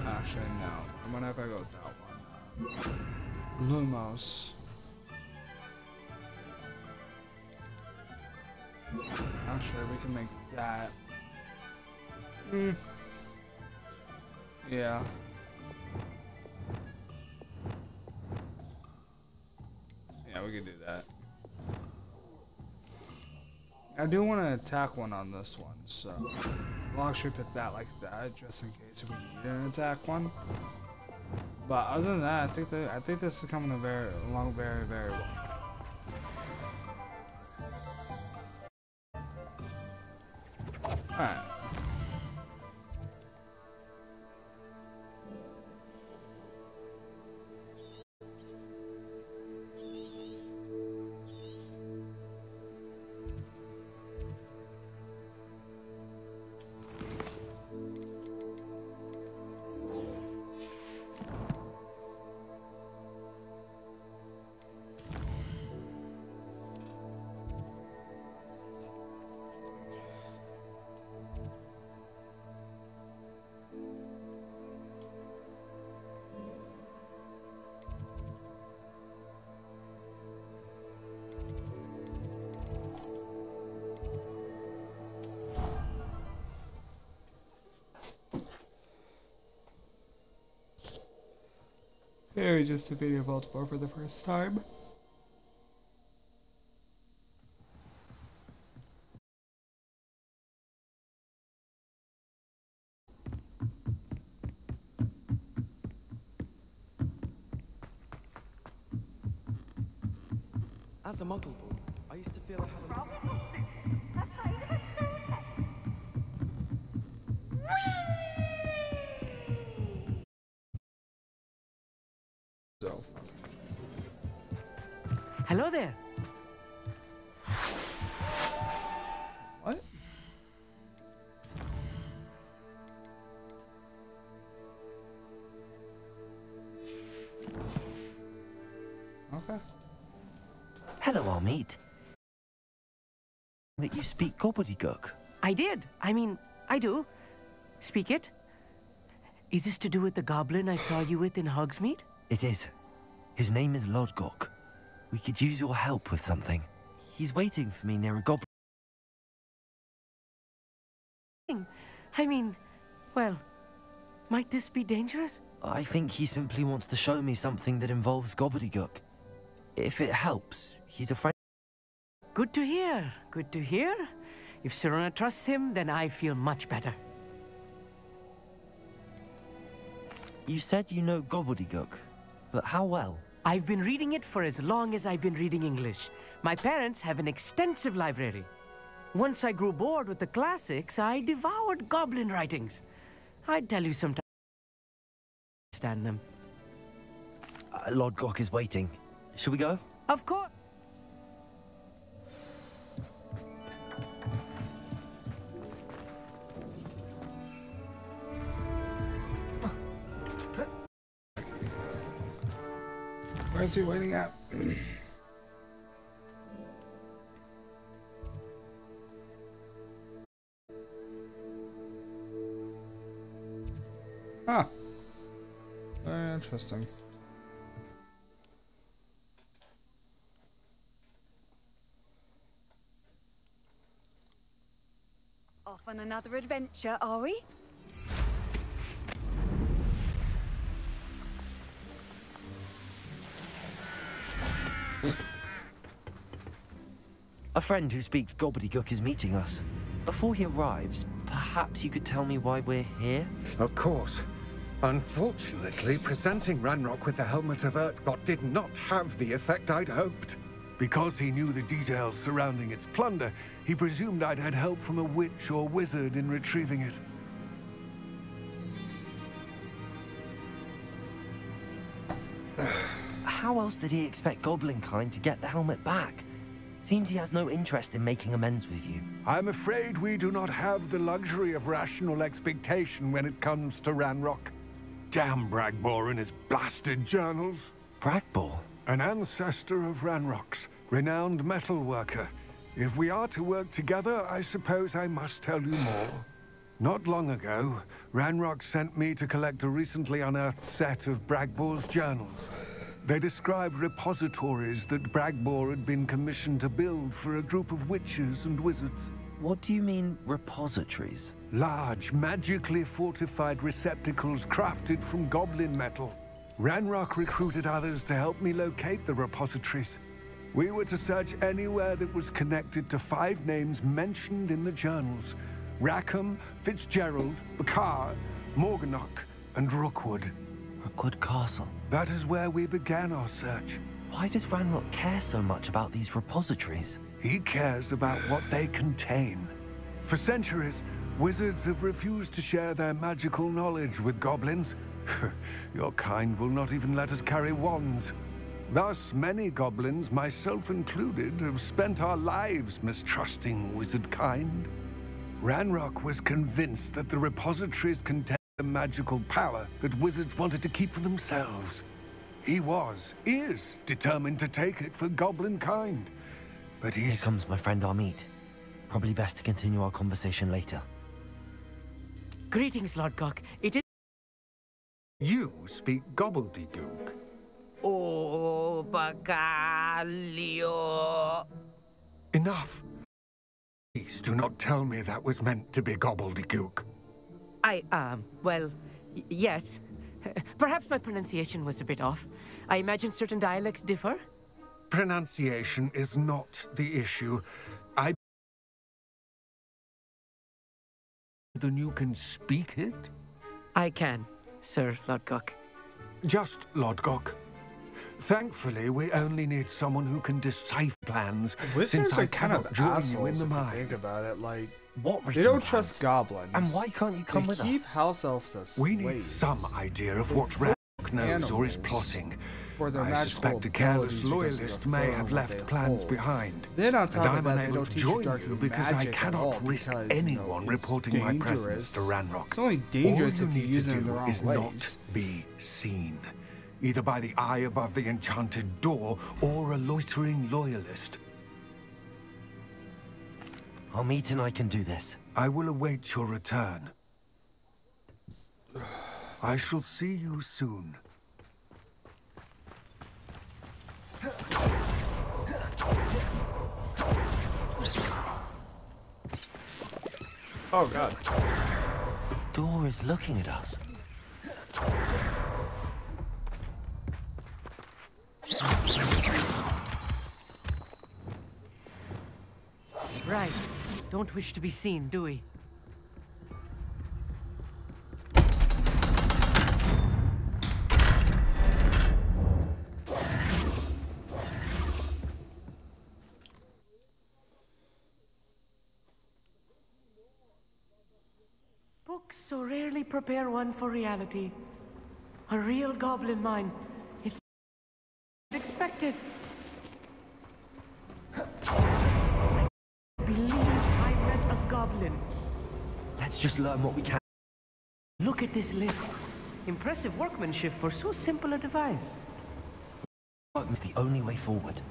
Actually, no. I'm gonna have to go with that one. Lumos. Actually, we can make that. Yeah. Yeah, we can do that. I do want to attack one on this one, so we'll actually put that like that, just in case we need an attack one. But other than that, I think this is coming along very, very well. All right. Here we just defeated Voldemort for the first time. As a muggle boy, I used to feel I had a... So. Hello there. What? Okay. Hello, Amit. That you speak gobbledygook. I did. I mean, I do. Speak it. Is this to do with the goblin I saw you with in Hogsmeade? It is. His name is Lodgok. We could use your help with something. He's waiting for me near a goblin. I mean, well, might this be dangerous? I think he simply wants to show me something that involves gobbledygook. If it helps, he's a friend. Good to hear. Good to hear. If Sirona trusts him, then I feel much better. You said you know gobbledygook, but how well? I've been reading it for as long as I've been reading English. My parents have an extensive library. Once I grew bored with the classics, I devoured goblin writings. I'd tell you sometime. Understand them. Lodgok is waiting. Shall we go? Of course. Where's he waiting at? Ah. Very interesting. Off on another adventure, are we? A friend who speaks gobbledygook is meeting us. Before he arrives, perhaps you could tell me why we're here? Of course. Unfortunately, presenting Ranrock with the Helmet of Urtkot did not have the effect I'd hoped. Because he knew the details surrounding its plunder, he presumed I'd had help from a witch or wizard in retrieving it. How else did he expect Goblinkind to get the helmet back? Seems he has no interest in making amends with you. I'm afraid we do not have the luxury of rational expectation when it comes to Ranrock. Damn Bragbor and his blasted journals. Bragbor? An ancestor of Ranrock's, renowned metal worker. If we are to work together, I suppose I must tell you more. Not long ago, Ranrock sent me to collect a recently unearthed set of Bragbor's journals. They described repositories that Bragbor had been commissioned to build for a group of witches and wizards. What do you mean, repositories? Large, magically fortified receptacles crafted from goblin metal. Ranrock recruited others to help me locate the repositories. We were to search anywhere that was connected to 5 names mentioned in the journals. Rackham, Fitzgerald, Bakar, Morganach, and Rookwood. Rookwood Castle? That is where we began our search. Why does Ranrock care so much about these repositories? He cares about what they contain. For centuries, wizards have refused to share their magical knowledge with goblins. Your kind will not even let us carry wands. Thus, many goblins, myself included, have spent our lives mistrusting wizard kind. Ranrock was convinced that the repositories contained a magical power that wizards wanted to keep for themselves. He is determined to take it for goblin kind. But Here comes my friend Amit. Probably best to continue our conversation later. Greetings, Lodgok. It is... You speak gobbledygook. Oh, Bagalio. Enough. Please do not tell me that was meant to be gobbledygook. Well, yes. Perhaps my pronunciation was a bit off. I imagine certain dialects differ. Pronunciation is not the issue. Then you can speak it? I can, Sir Lodgok. Just Lodgok. Thankfully, we only need someone who can decipher plans, since I cannot join you in the mind. Think about it, like what they don't trust goblins. And why can't you come with us? They keep house elves as We slaves. need some idea of what Radrock knows or is plotting. I suspect a careless loyalist may have left plans behind. Then on and top of I'm that, they unable don't to teach you join dark you because I magic at all, cannot risk because, anyone reporting my presence to Ranrock. It's only dangerous All if you you need use to it in the do wrong is ways. not be seen, either by the eye above the enchanted door or a loitering loyalist. Our meet and I can do this. I will await your return. I shall see you soon. Oh god. The door is looking at us. Right. Don't wish to be seen, do we? Books so rarely prepare one for reality. A real goblin mind. It's expected. I believe I met a goblin. Let's just learn what we can. Look at this lift. Impressive workmanship for so simple a device. It's the only way forward.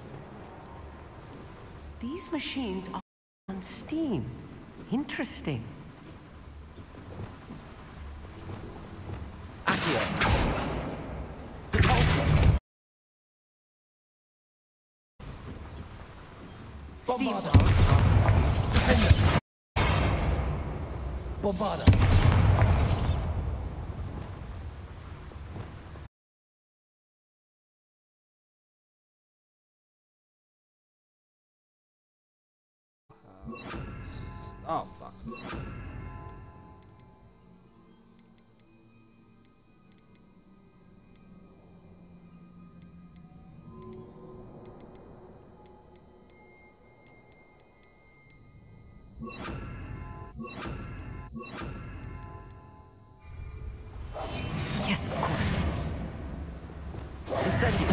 These machines are on steam. Interesting. Bombarda. Bombarda. Oh fuck. Yes, of course. Incendio.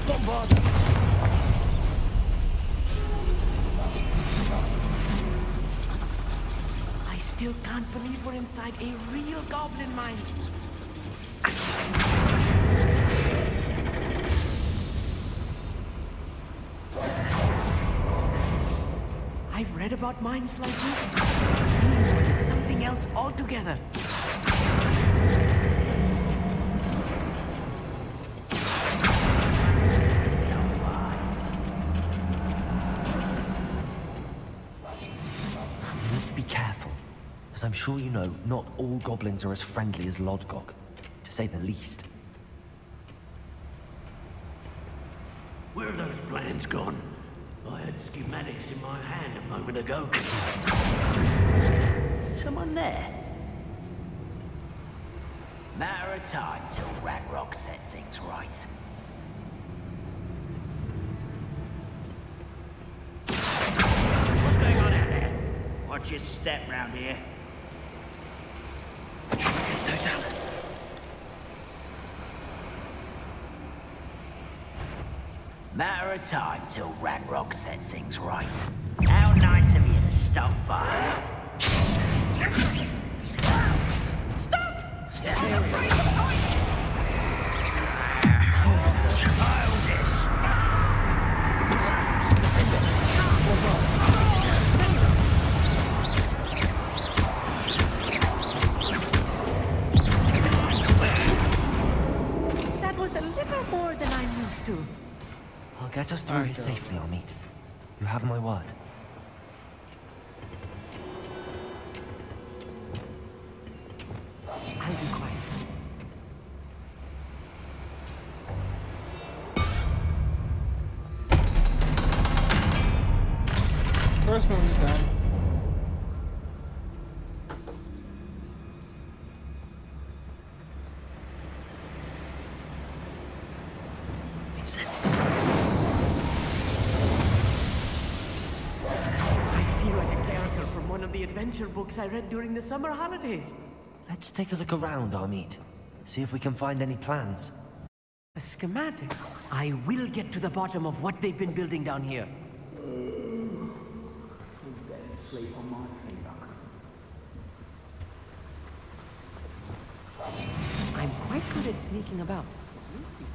Bombarda. I still can't believe we're inside a real goblin mine. I've read about mines like this, seen where there's something else altogether. We need to be careful, as I'm sure you know, not all goblins are as friendly as Lodgok, to say the least. Where are those plans gone? I had schematics in my hand a moment ago. Someone there? Matter of time till Ranrock sets things right. What's going on out there? Watch your step round here. There's no dollars. Matter of time till Ranrock sets things right. How nice of you to stop by. Stop! That was a little more than I'm used to. Get us through here safely, Amit. You have my word. I'll be quiet. First movie's down. It's I feel like a character from one of the adventure books I read during the summer holidays. Let's take a look around, Amit. See if we can find any plans. A schematic? I will get to the bottom of what they've been building down here. Sleep on my finger. I'm quite good at sneaking about. We'll see.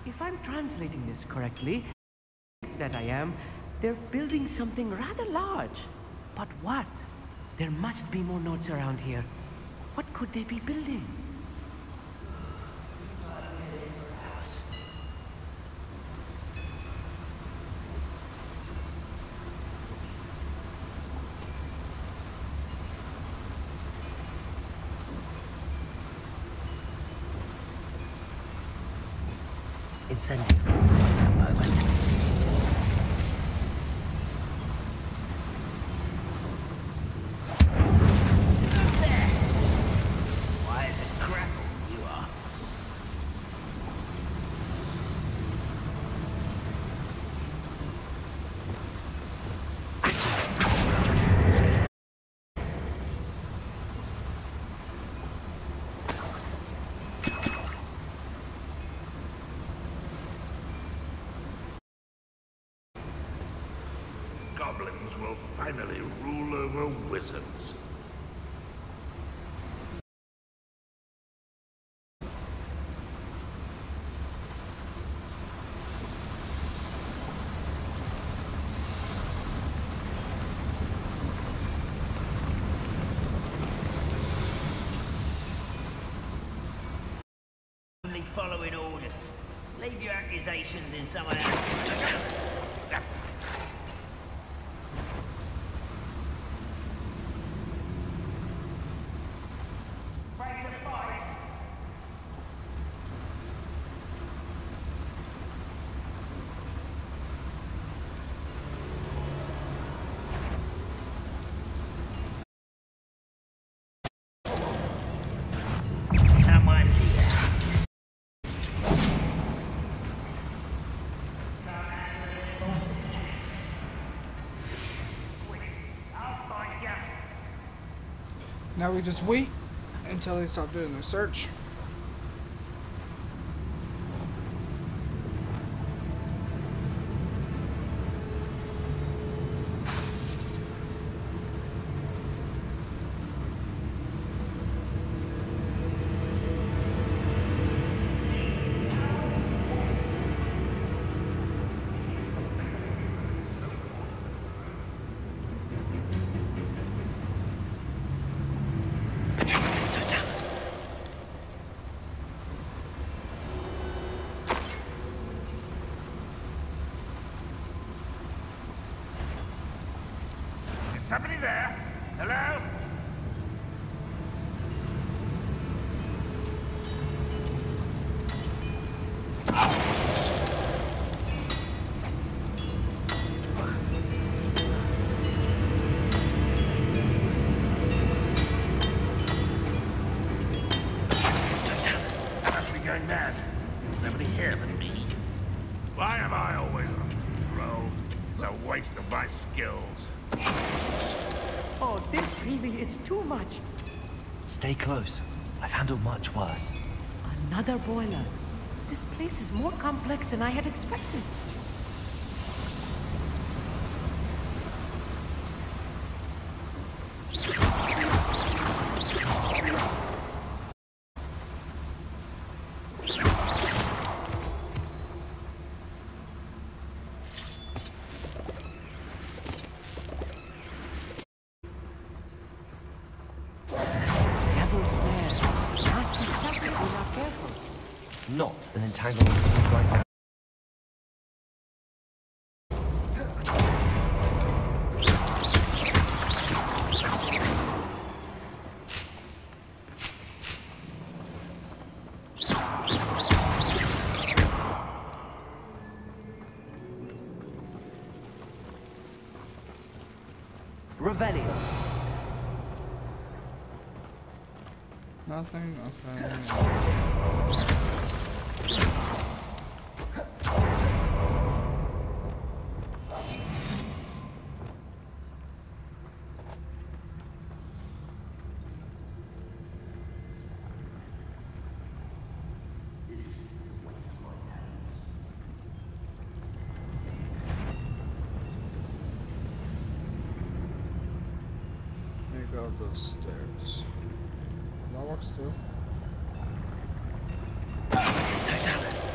If I'm translating this correctly, that I am, they're building something rather large. But what? There must be more notes around here. What could they be building? Incendio. Why is it grapple you are? Goblins will finally rule over wizards. Only following orders. Leave your accusations in someone else's. Someone's here. Now we just wait until they stop doing their search. Is somebody there? Hello? I must be going mad. There's nobody here but me. This really is too much. Stay close. I've handled much worse. Another boiler. This place is more complex than I had expected. Not an entanglement cord right now. Revelio. Nothing? Okay. Let me go up those stairs. That works too. It's Totalis.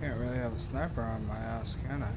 Can't really have a sniper on my ass, can I?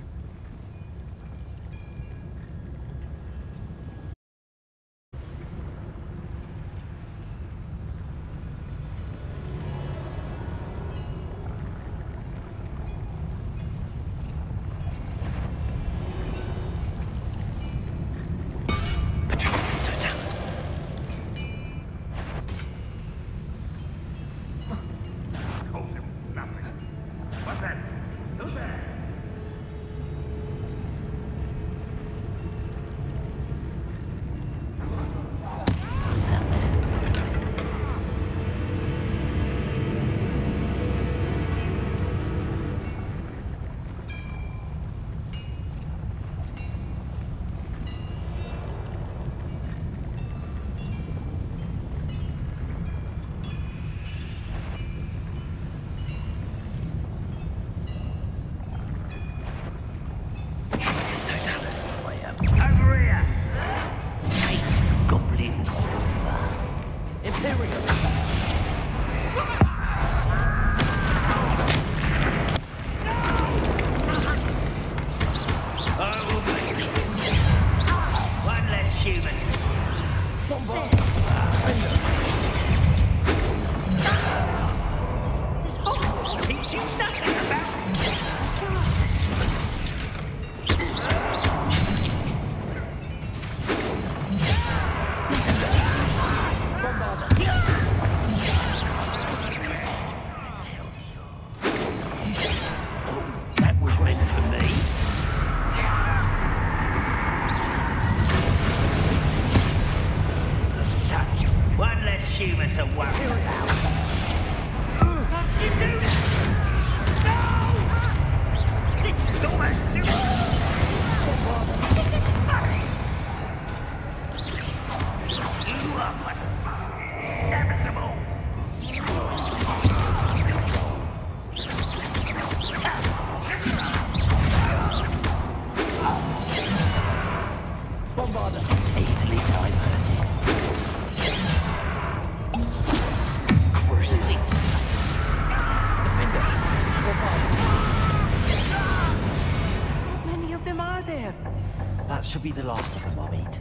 That should be the last of them I'll meet.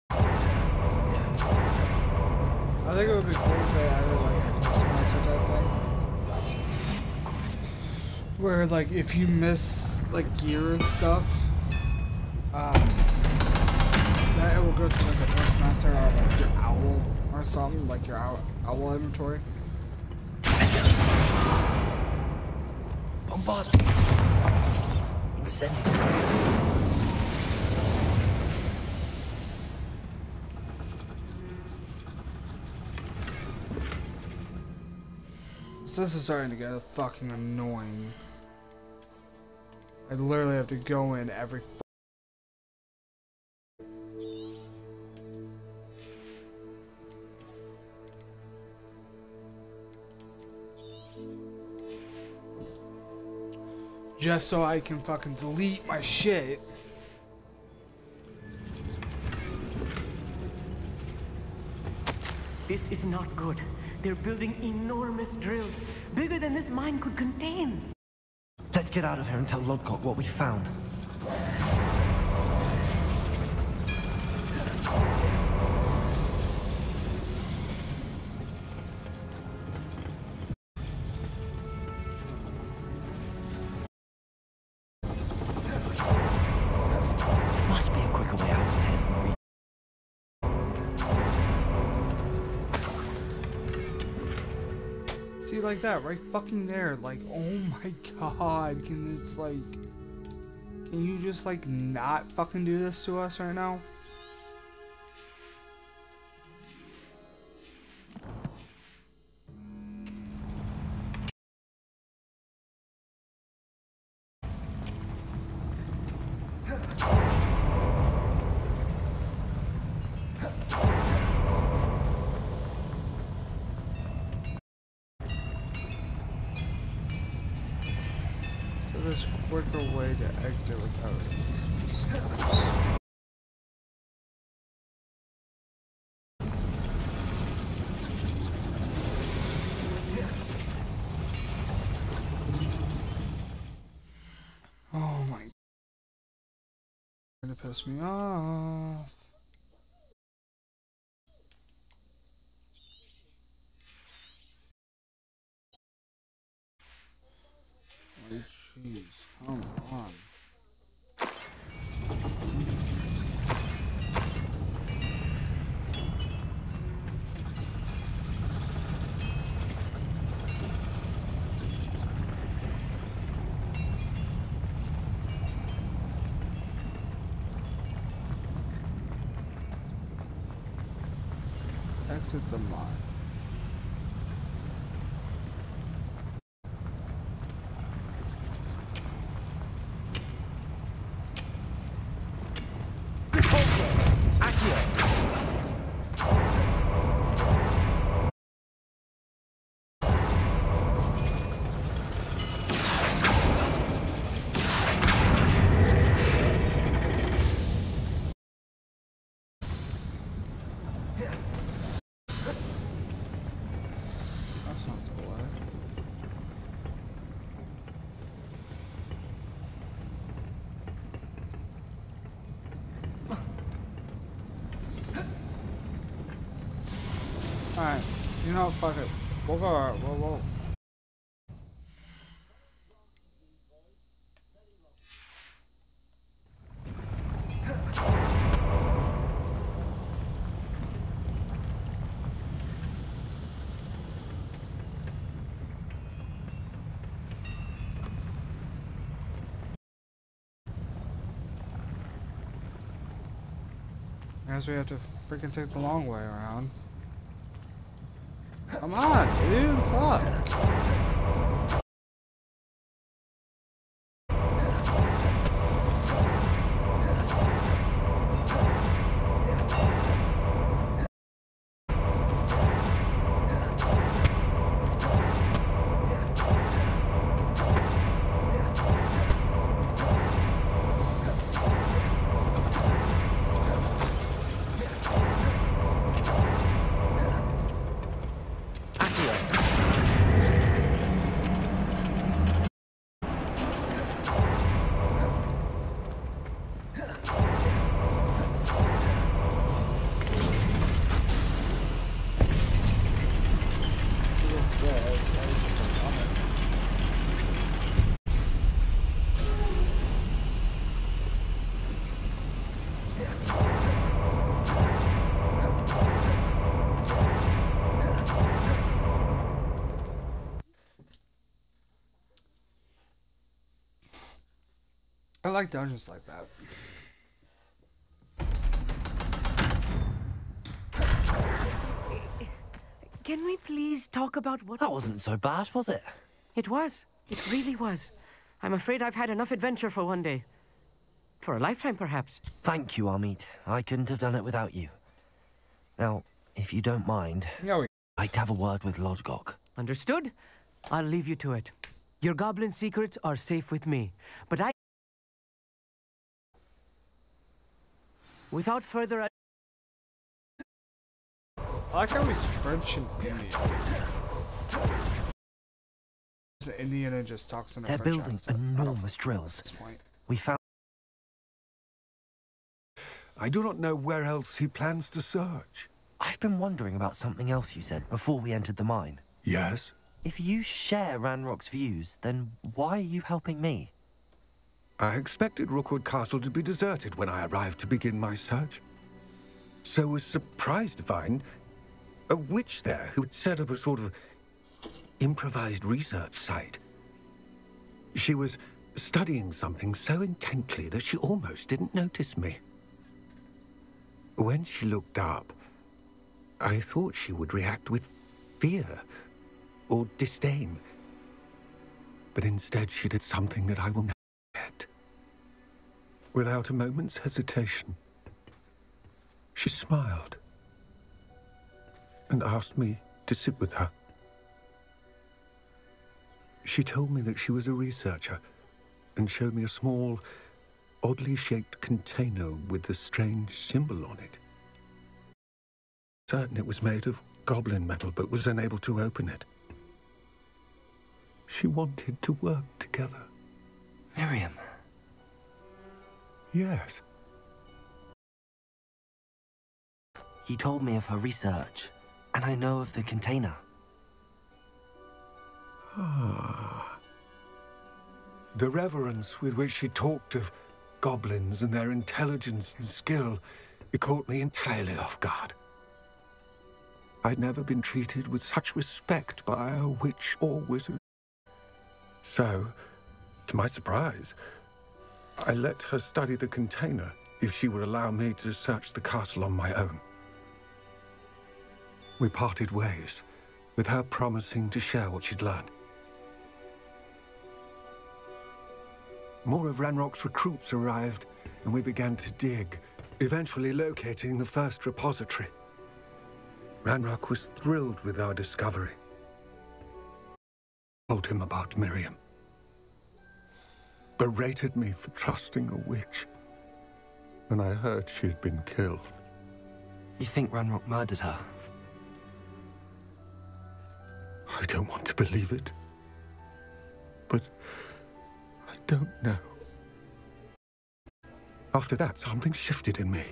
I think it would be cool if they added like a customizer type thing. Where like if you miss like gear and stuff, that it will go to like a Postmaster or like your owl or something, like your owl inventory. Bombard! Incendiary! Because this is starting to get fucking annoying. I literally have to go in every... just so I can fucking delete my shit. This is not good. They're building enormous drills, bigger than this mine could contain. Let's get out of here and tell Lodcock what we found. Must be a quicker way out of here. See, like that, right fucking there. Like, oh my god, can this, like... Can you just, like, not fucking do this to us right now? There's a quicker way to exit without these steps. Oh my god. Gonna piss me off. Oh jeez, come on. Exit the mine. Alright, you know, fuck it. We'll go out. We'll. I guess we have to freaking take the long way around. Come on, dude, fuck. I like dungeons like that. Can we please talk about what... That wasn't so bad, was it? It was. It really was. I'm afraid I've had enough adventure for one day. For a lifetime, perhaps. Thank you, Amit. I couldn't have done it without you. Now, if you don't mind, I'd like to have a word with Lodgok. Understood? I'll leave you to it. Your goblin secrets are safe with me, but without further ado... I like how he's French and Indian. He's an Indian and just talks in a They're French building accent. enormous drills. We found... I do not know where else he plans to search. I've been wondering about something else you said before we entered the mine. Yes? If you share Ranrock's views, then why are you helping me? I expected Rookwood Castle to be deserted when I arrived to begin my search. So was surprised to find a witch there who had set up a sort of improvised research site. She was studying something so intently that she almost didn't notice me. When she looked up, I thought she would react with fear or disdain. But instead she did something that I will never forget. Without a moment's hesitation, she smiled and asked me to sit with her. She told me that she was a researcher and showed me a small, oddly shaped container with a strange symbol on it. Certain it was made of goblin metal, but was unable to open it. She wanted to work together. Miriam. Yes. He told me of her research, and I know of the container. Ah. The reverence with which she talked of goblins and their intelligence and skill, it caught me entirely off guard. I'd never been treated with such respect by a witch or wizard. So, to my surprise, I let her study the container if she would allow me to search the castle on my own. We parted ways, with her promising to share what she'd learned. More of Ranrock's recruits arrived, and we began to dig, eventually locating the first repository. Ranrock was thrilled with our discovery. Told him about Miriam. Berated me for trusting a witch. And I heard she'd been killed. You think Ranrock murdered her? I don't want to believe it. But I don't know. After that, something shifted in me.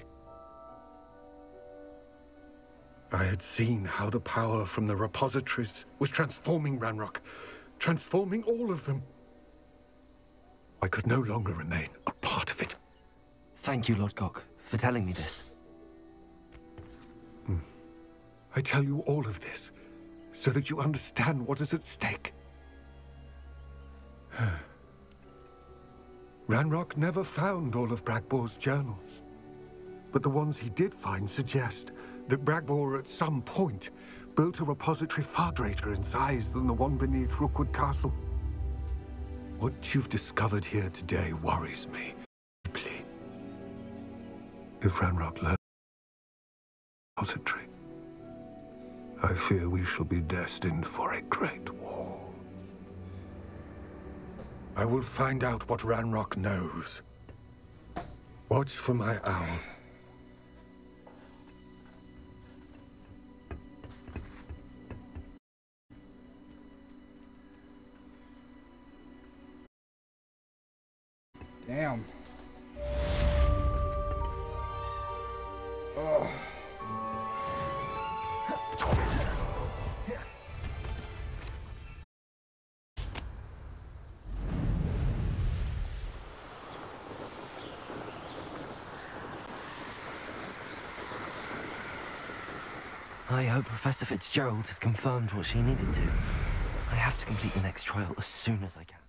I had seen how the power from the repositories was transforming Ranrock, transforming all of them. I could no longer remain a part of it. Thank you, Lodgok, for telling me this. I tell you all of this so that you understand what is at stake. Ranrock never found all of Bragbor's journals, but the ones he did find suggest that Bragbor at some point built a repository far greater in size than the one beneath Rookwood Castle. What you've discovered here today worries me deeply. If Ranrock learns the repository, I fear we shall be destined for a great war. I will find out what Ranrock knows. Watch for my owl. Damn. Ugh. I hope Professor Fitzgerald has confirmed what she needed to. I have to complete the next trial as soon as I can.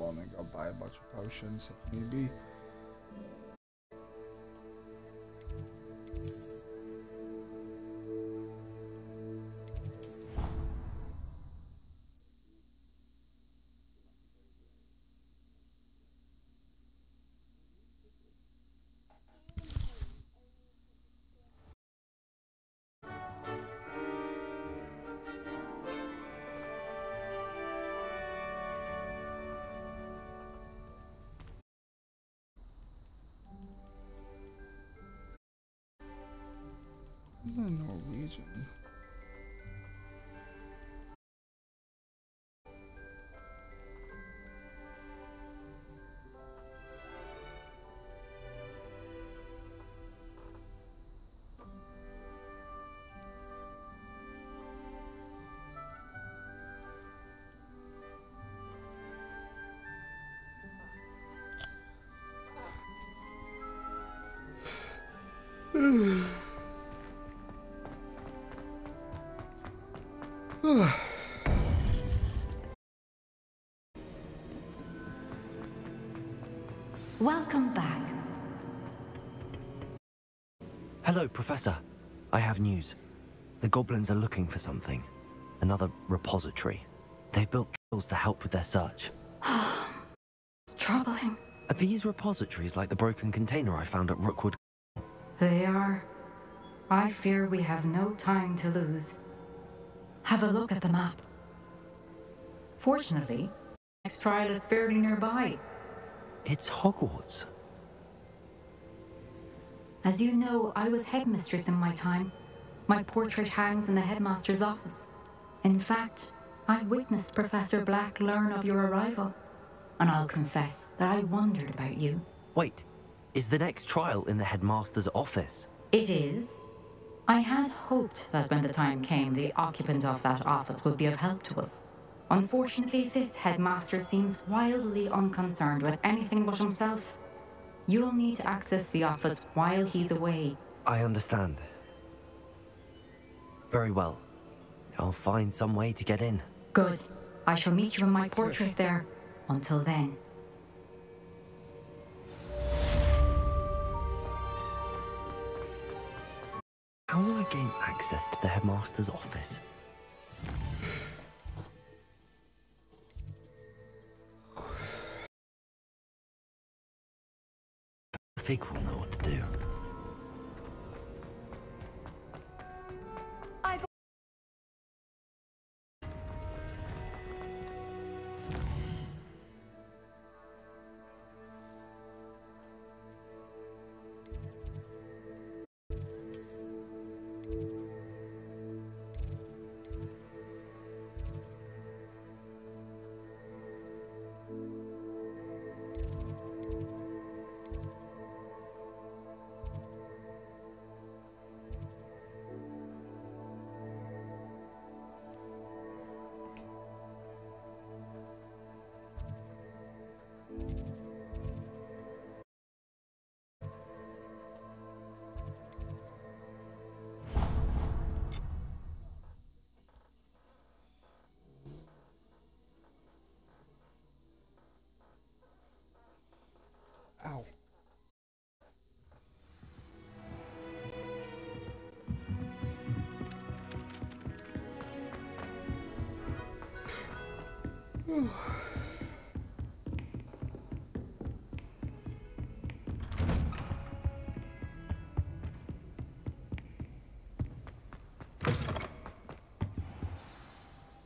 willing to go buy a bunch of potions if need be. Norwegian. Welcome back. Hello, Professor. I have news. The goblins are looking for something. Another repository. They've built drills to help with their search. It's troubling. Are these repositories like the broken container I found at Rookwood? They are. I fear we have no time to lose. Have a look at the map. Fortunately, the next trial is fairly nearby. It's Hogwarts. As you know, I was headmistress in my time. My portrait hangs in the headmaster's office. In fact, I witnessed Professor Black learn of your arrival. And I'll confess that I wondered about you. Wait, is the next trial in the headmaster's office? It is. I had hoped that when the time came, the occupant of that office would be of help to us. Unfortunately, this headmaster seems wildly unconcerned with anything but himself. You'll need to access the office while he's away. I understand. Very well. I'll find some way to get in. Good. I shall meet you in my portrait there. Until then. How will I gain access to the headmaster's office? Fig will know what to do. Ow.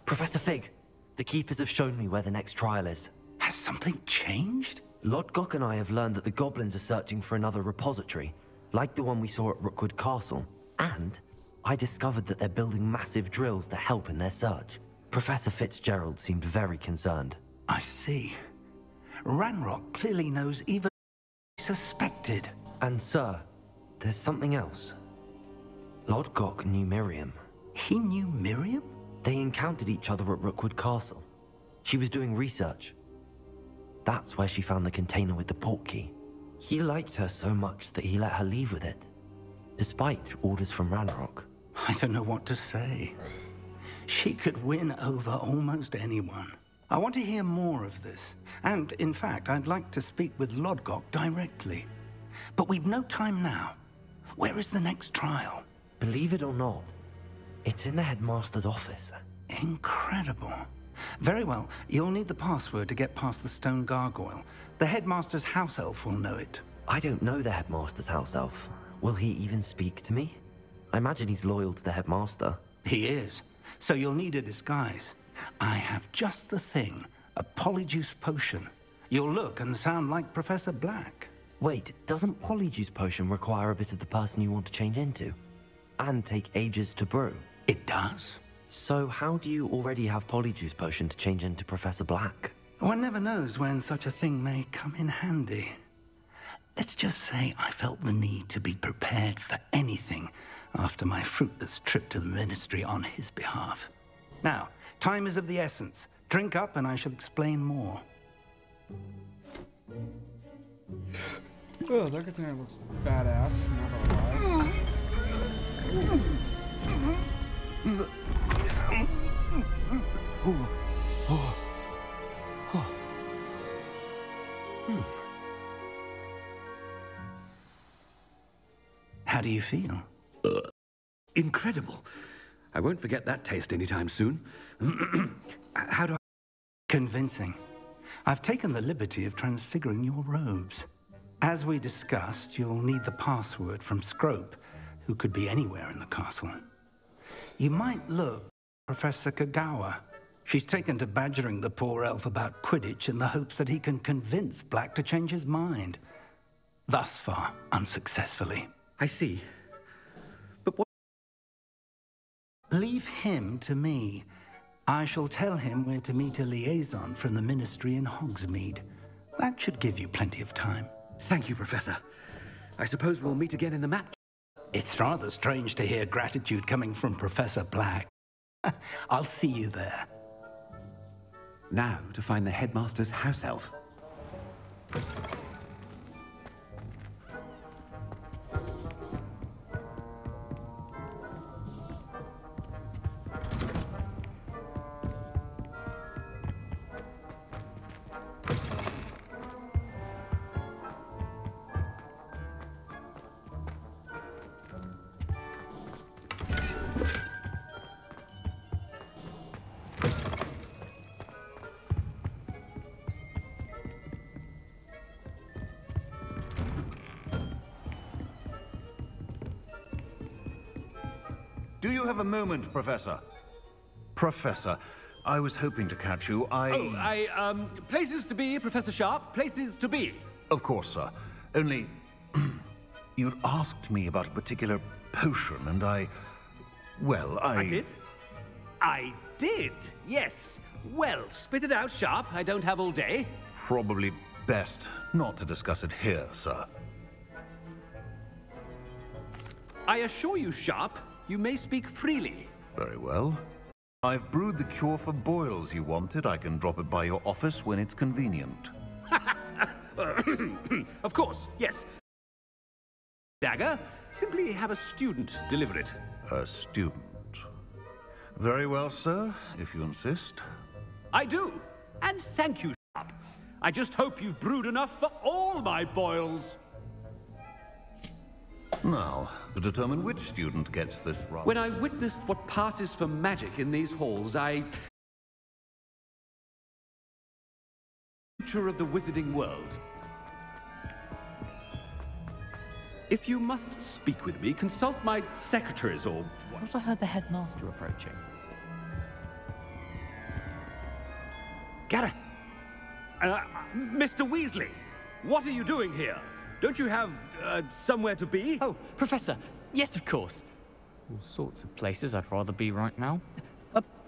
Professor Fig, the Keepers have shown me where the next trial is. Has something changed? Lodgok and I have learned that the goblins are searching for another repository, like the one we saw at Rookwood Castle. And I discovered that they're building massive drills to help in their search. Professor Fitzgerald seemed very concerned. I see. Ranrock clearly knows even suspected. And sir, there's something else. Lodgok knew Miriam. He knew Miriam? They encountered each other at Rookwood Castle. She was doing research. That's where she found the container with the portkey. He liked her so much that he let her leave with it, despite orders from Ranrock. I don't know what to say. She could win over almost anyone. I want to hear more of this. And, in fact, I'd like to speak with Lodgok directly. But we've no time now. Where is the next trial? Believe it or not, it's in the headmaster's office. Incredible. Very well. You'll need the password to get past the stone gargoyle. The headmaster's house elf will know it. I don't know the headmaster's house elf. Will he even speak to me? I imagine he's loyal to the headmaster. He is. So you'll need a disguise. I have just the thing. A polyjuice potion. You'll look and sound like Professor Black. Wait, doesn't polyjuice potion require a bit of the person you want to change into? And take ages to brew? It does. So how do you already have polyjuice potion to change into Professor Black? One never knows when such a thing may come in handy. Let's just say I felt the need to be prepared for anything after my fruitless trip to the Ministry on his behalf. Now, time is of the essence. Drink up and I shall explain more. Oh, that container looks badass, not gonna lie. How do you feel? Incredible. I won't forget that taste anytime soon. How do I... Convincing. I've taken the liberty of transfiguring your robes. As we discussed, you'll need the password from Scrope, who could be anywhere in the castle. You might look Professor Kagawa. She's taken to badgering the poor elf about Quidditch in the hopes that he can convince Black to change his mind. Thus far, unsuccessfully. I see. But what... Leave him to me. I shall tell him where to meet a liaison from the Ministry in Hogsmeade. That should give you plenty of time. Thank you, Professor. I suppose we'll meet again in the map. It's rather strange to hear gratitude coming from Professor Black. I'll see you there. Now to find the headmaster's house elf. Do you have a moment, Professor? Professor, I was hoping to catch you. Places to be, Professor Sharp. Places to be. Of course, sir. Only... you'd asked me about a particular potion, and well, I did? I did, yes. Well, spit it out, Sharp. I don't have all day. Probably best not to discuss it here, sir. I assure you, Sharp, you may speak freely. Very well. I've brewed the cure for boils you wanted. I can drop it by your office when it's convenient. Of course, yes. Dagger, simply have a student deliver it. A student. Very well, sir, if you insist. I do, and thank you, Sharp. I just hope you've brewed enough for all my boils. Now, to determine which student gets this right. When I witness what passes for magic in these halls, future of the wizarding world. If you must speak with me, consult my secretaries or... I thought I heard the headmaster approaching. Gareth! Mr. Weasley, what are you doing here? Don't you have, somewhere to be? Oh, Professor, yes, of course. All sorts of places I'd rather be right now.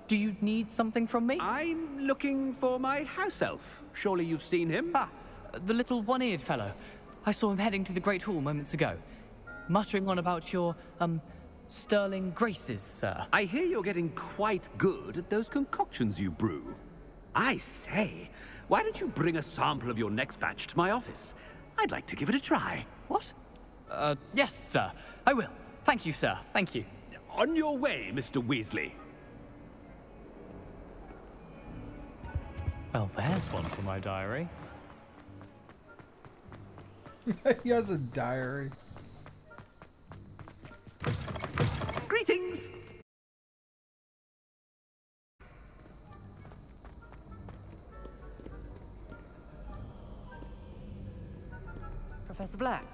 Do you need something from me? I'm looking for my house elf. Surely you've seen him? Ah, the little one-eared fellow. I saw him heading to the Great Hall moments ago, muttering on about your, sterling graces, sir. I hear you're getting quite good at those concoctions you brew. I say, why don't you bring a sample of your next batch to my office? I'd like to give it a try. What? Yes, sir. I will. Thank you, sir. Thank you. On your way, Mr. Weasley. Well, there's one for my diary. He has a diary. Greetings! Professor Black.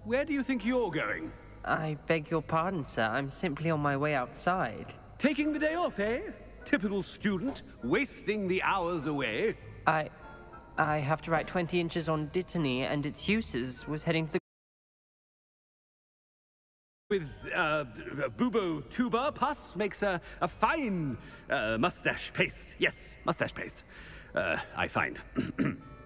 Where do you think you're going? I beg your pardon, sir. I'm simply on my way outside. Taking the day off, eh? Typical student, wasting the hours away. I have to write 20 inches on Dittany and its uses. Was heading to the... With, bubo tuber pus makes a fine, mustache paste. Yes, mustache paste. I find.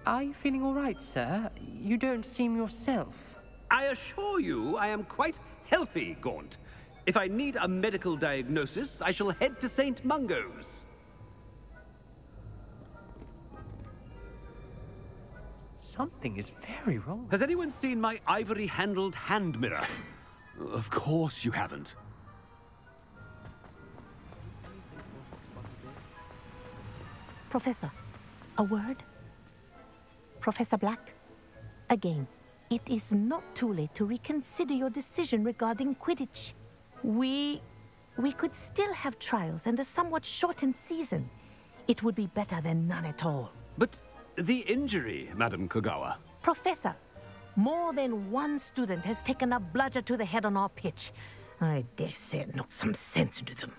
Are you feeling all right, sir? You don't seem yourself. I assure you I am quite healthy, Gaunt. If I need a medical diagnosis, I shall head to St. Mungo's. Something is very wrong. Has anyone seen my ivory-handled hand mirror? Of course you haven't. Professor, a word? Professor Black, again, it is not too late to reconsider your decision regarding Quidditch. We could still have trials and a somewhat shortened season. It would be better than none at all. But the injury, Madam Kogawa. Professor, more than one student has taken a bludger to the head on our pitch. I dare say it knocked some sense into them.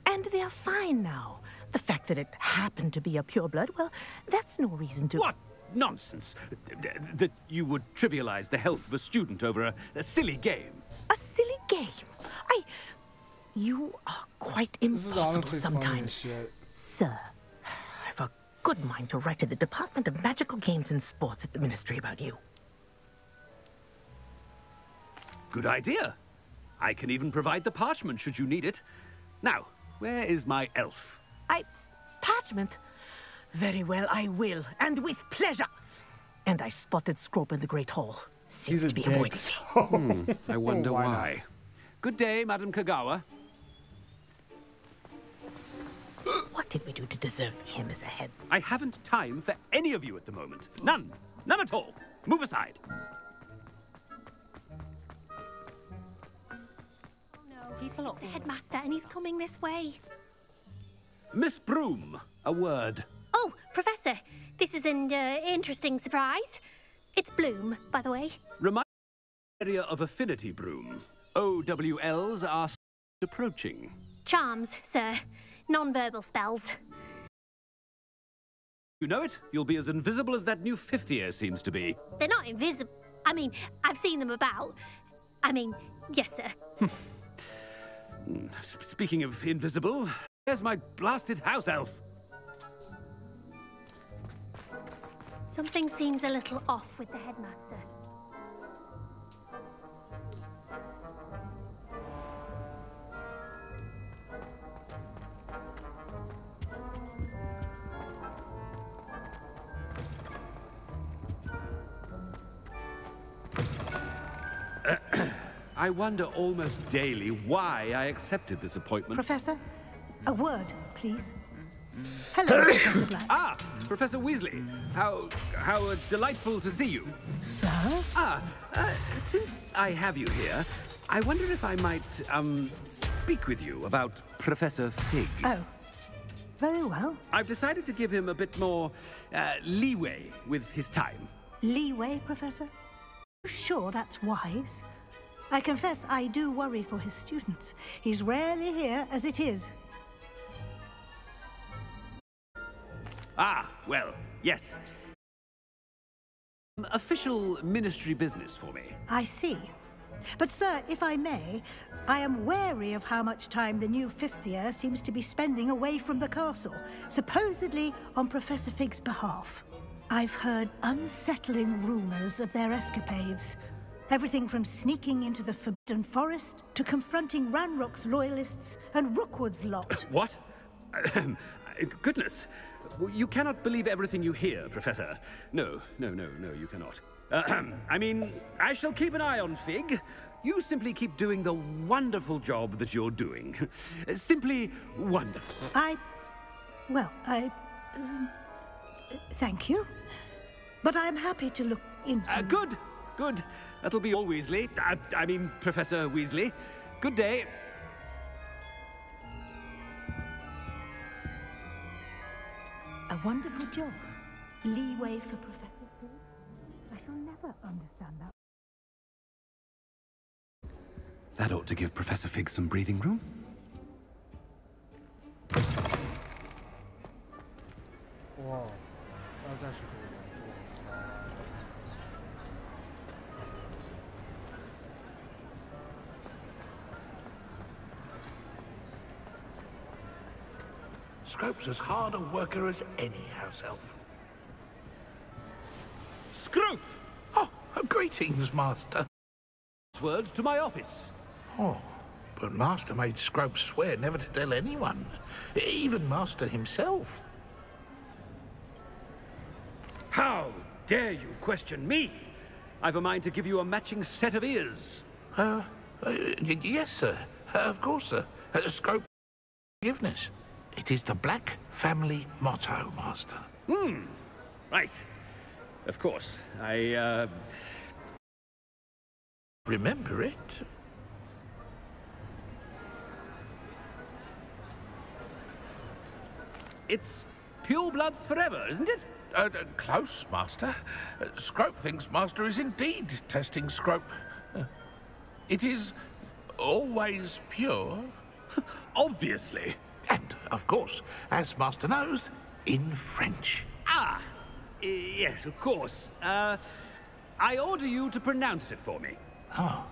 And they're fine now. The fact that it happened to be a pureblood, well, that's no reason to... What nonsense! That you would trivialize the health of a student over a silly game. A silly game? You are quite impossible sometimes. Sir, I've a good mind to write to the Department of Magical Games and Sports at the Ministry about you. Good idea. I can even provide the parchment should you need it. Now, where is my elf? Parchment? Very well, I will, and with pleasure. And I spotted Scrope in the Great Hall. Seems to be avoiding me. I wonder why. Good day, Madam Kogawa. What did we do to deserve him as a head? I haven't time for any of you at the moment. None. None at all. Move aside. People it's the headmaster, and he's coming this way. Miss Broom, a word. Oh, Professor, this is an interesting surprise. It's Bloom, by the way. Remind me area of affinity, Broom. OWLs are approaching. Charms, sir. Non-verbal spells. You know it? You'll be as invisible as that new fifth year seems to be. They're not invisible. I mean, I've seen them about. I mean, yes, sir. Speaking of invisible, there's my blasted house elf. Something seems a little off with the headmaster. I wonder almost daily why I accepted this appointment. Professor, a word, please. Hello, Professor Black. Ah, Professor Weasley. How delightful to see you. Sir? Since I have you here, I wonder if I might, speak with you about Professor Fig. Oh, very well. I've decided to give him a bit more, leeway with his time. Leeway, Professor? Are you sure that's wise? I confess I do worry for his students. He's rarely here as it is. Ah, well, yes. Official ministry business for me. I see. But, sir, if I may, I am wary of how much time the new fifth year seems to be spending away from the castle, supposedly on Professor Fig's behalf. I've heard unsettling rumors of their escapades. Everything from sneaking into the Forbidden Forest to confronting Ranrock's loyalists and Rookwood's lot. What? Goodness. You cannot believe everything you hear, Professor. No, you cannot. I mean, I shall keep an eye on Fig. You simply keep doing the wonderful job that you're doing. Simply wonderful. Thank you. But I'm happy to look into... Good, good. That'll be all, Weasley. I mean, Professor Weasley. Good day. A wonderful job. Leeway for Professor Figgs. I shall never understand that. That ought to give Professor Figgs some breathing room. Whoa. That was actually pretty cool. Scrope's as hard a worker as any house elf. Scrope! Oh, greetings, Master. Word to my office. Oh, but Master made Scrope swear never to tell anyone, even Master himself. How dare you question me? I've a mind to give you a matching set of ears. Yes, sir. Of course, sir. Scrope forgiveness. It is the Black family motto, Master. Right. Of course. I, remember it? It's pure bloods forever, isn't it? Close, Master. Scrope thinks Master is indeed testing Scrope. It is always pure. Obviously. And, of course, as Master knows, in French. Ah! Yes, of course. I order you to pronounce it for me. Oh,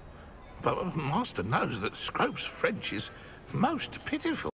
but Master knows that Scrope's French is most pitiful.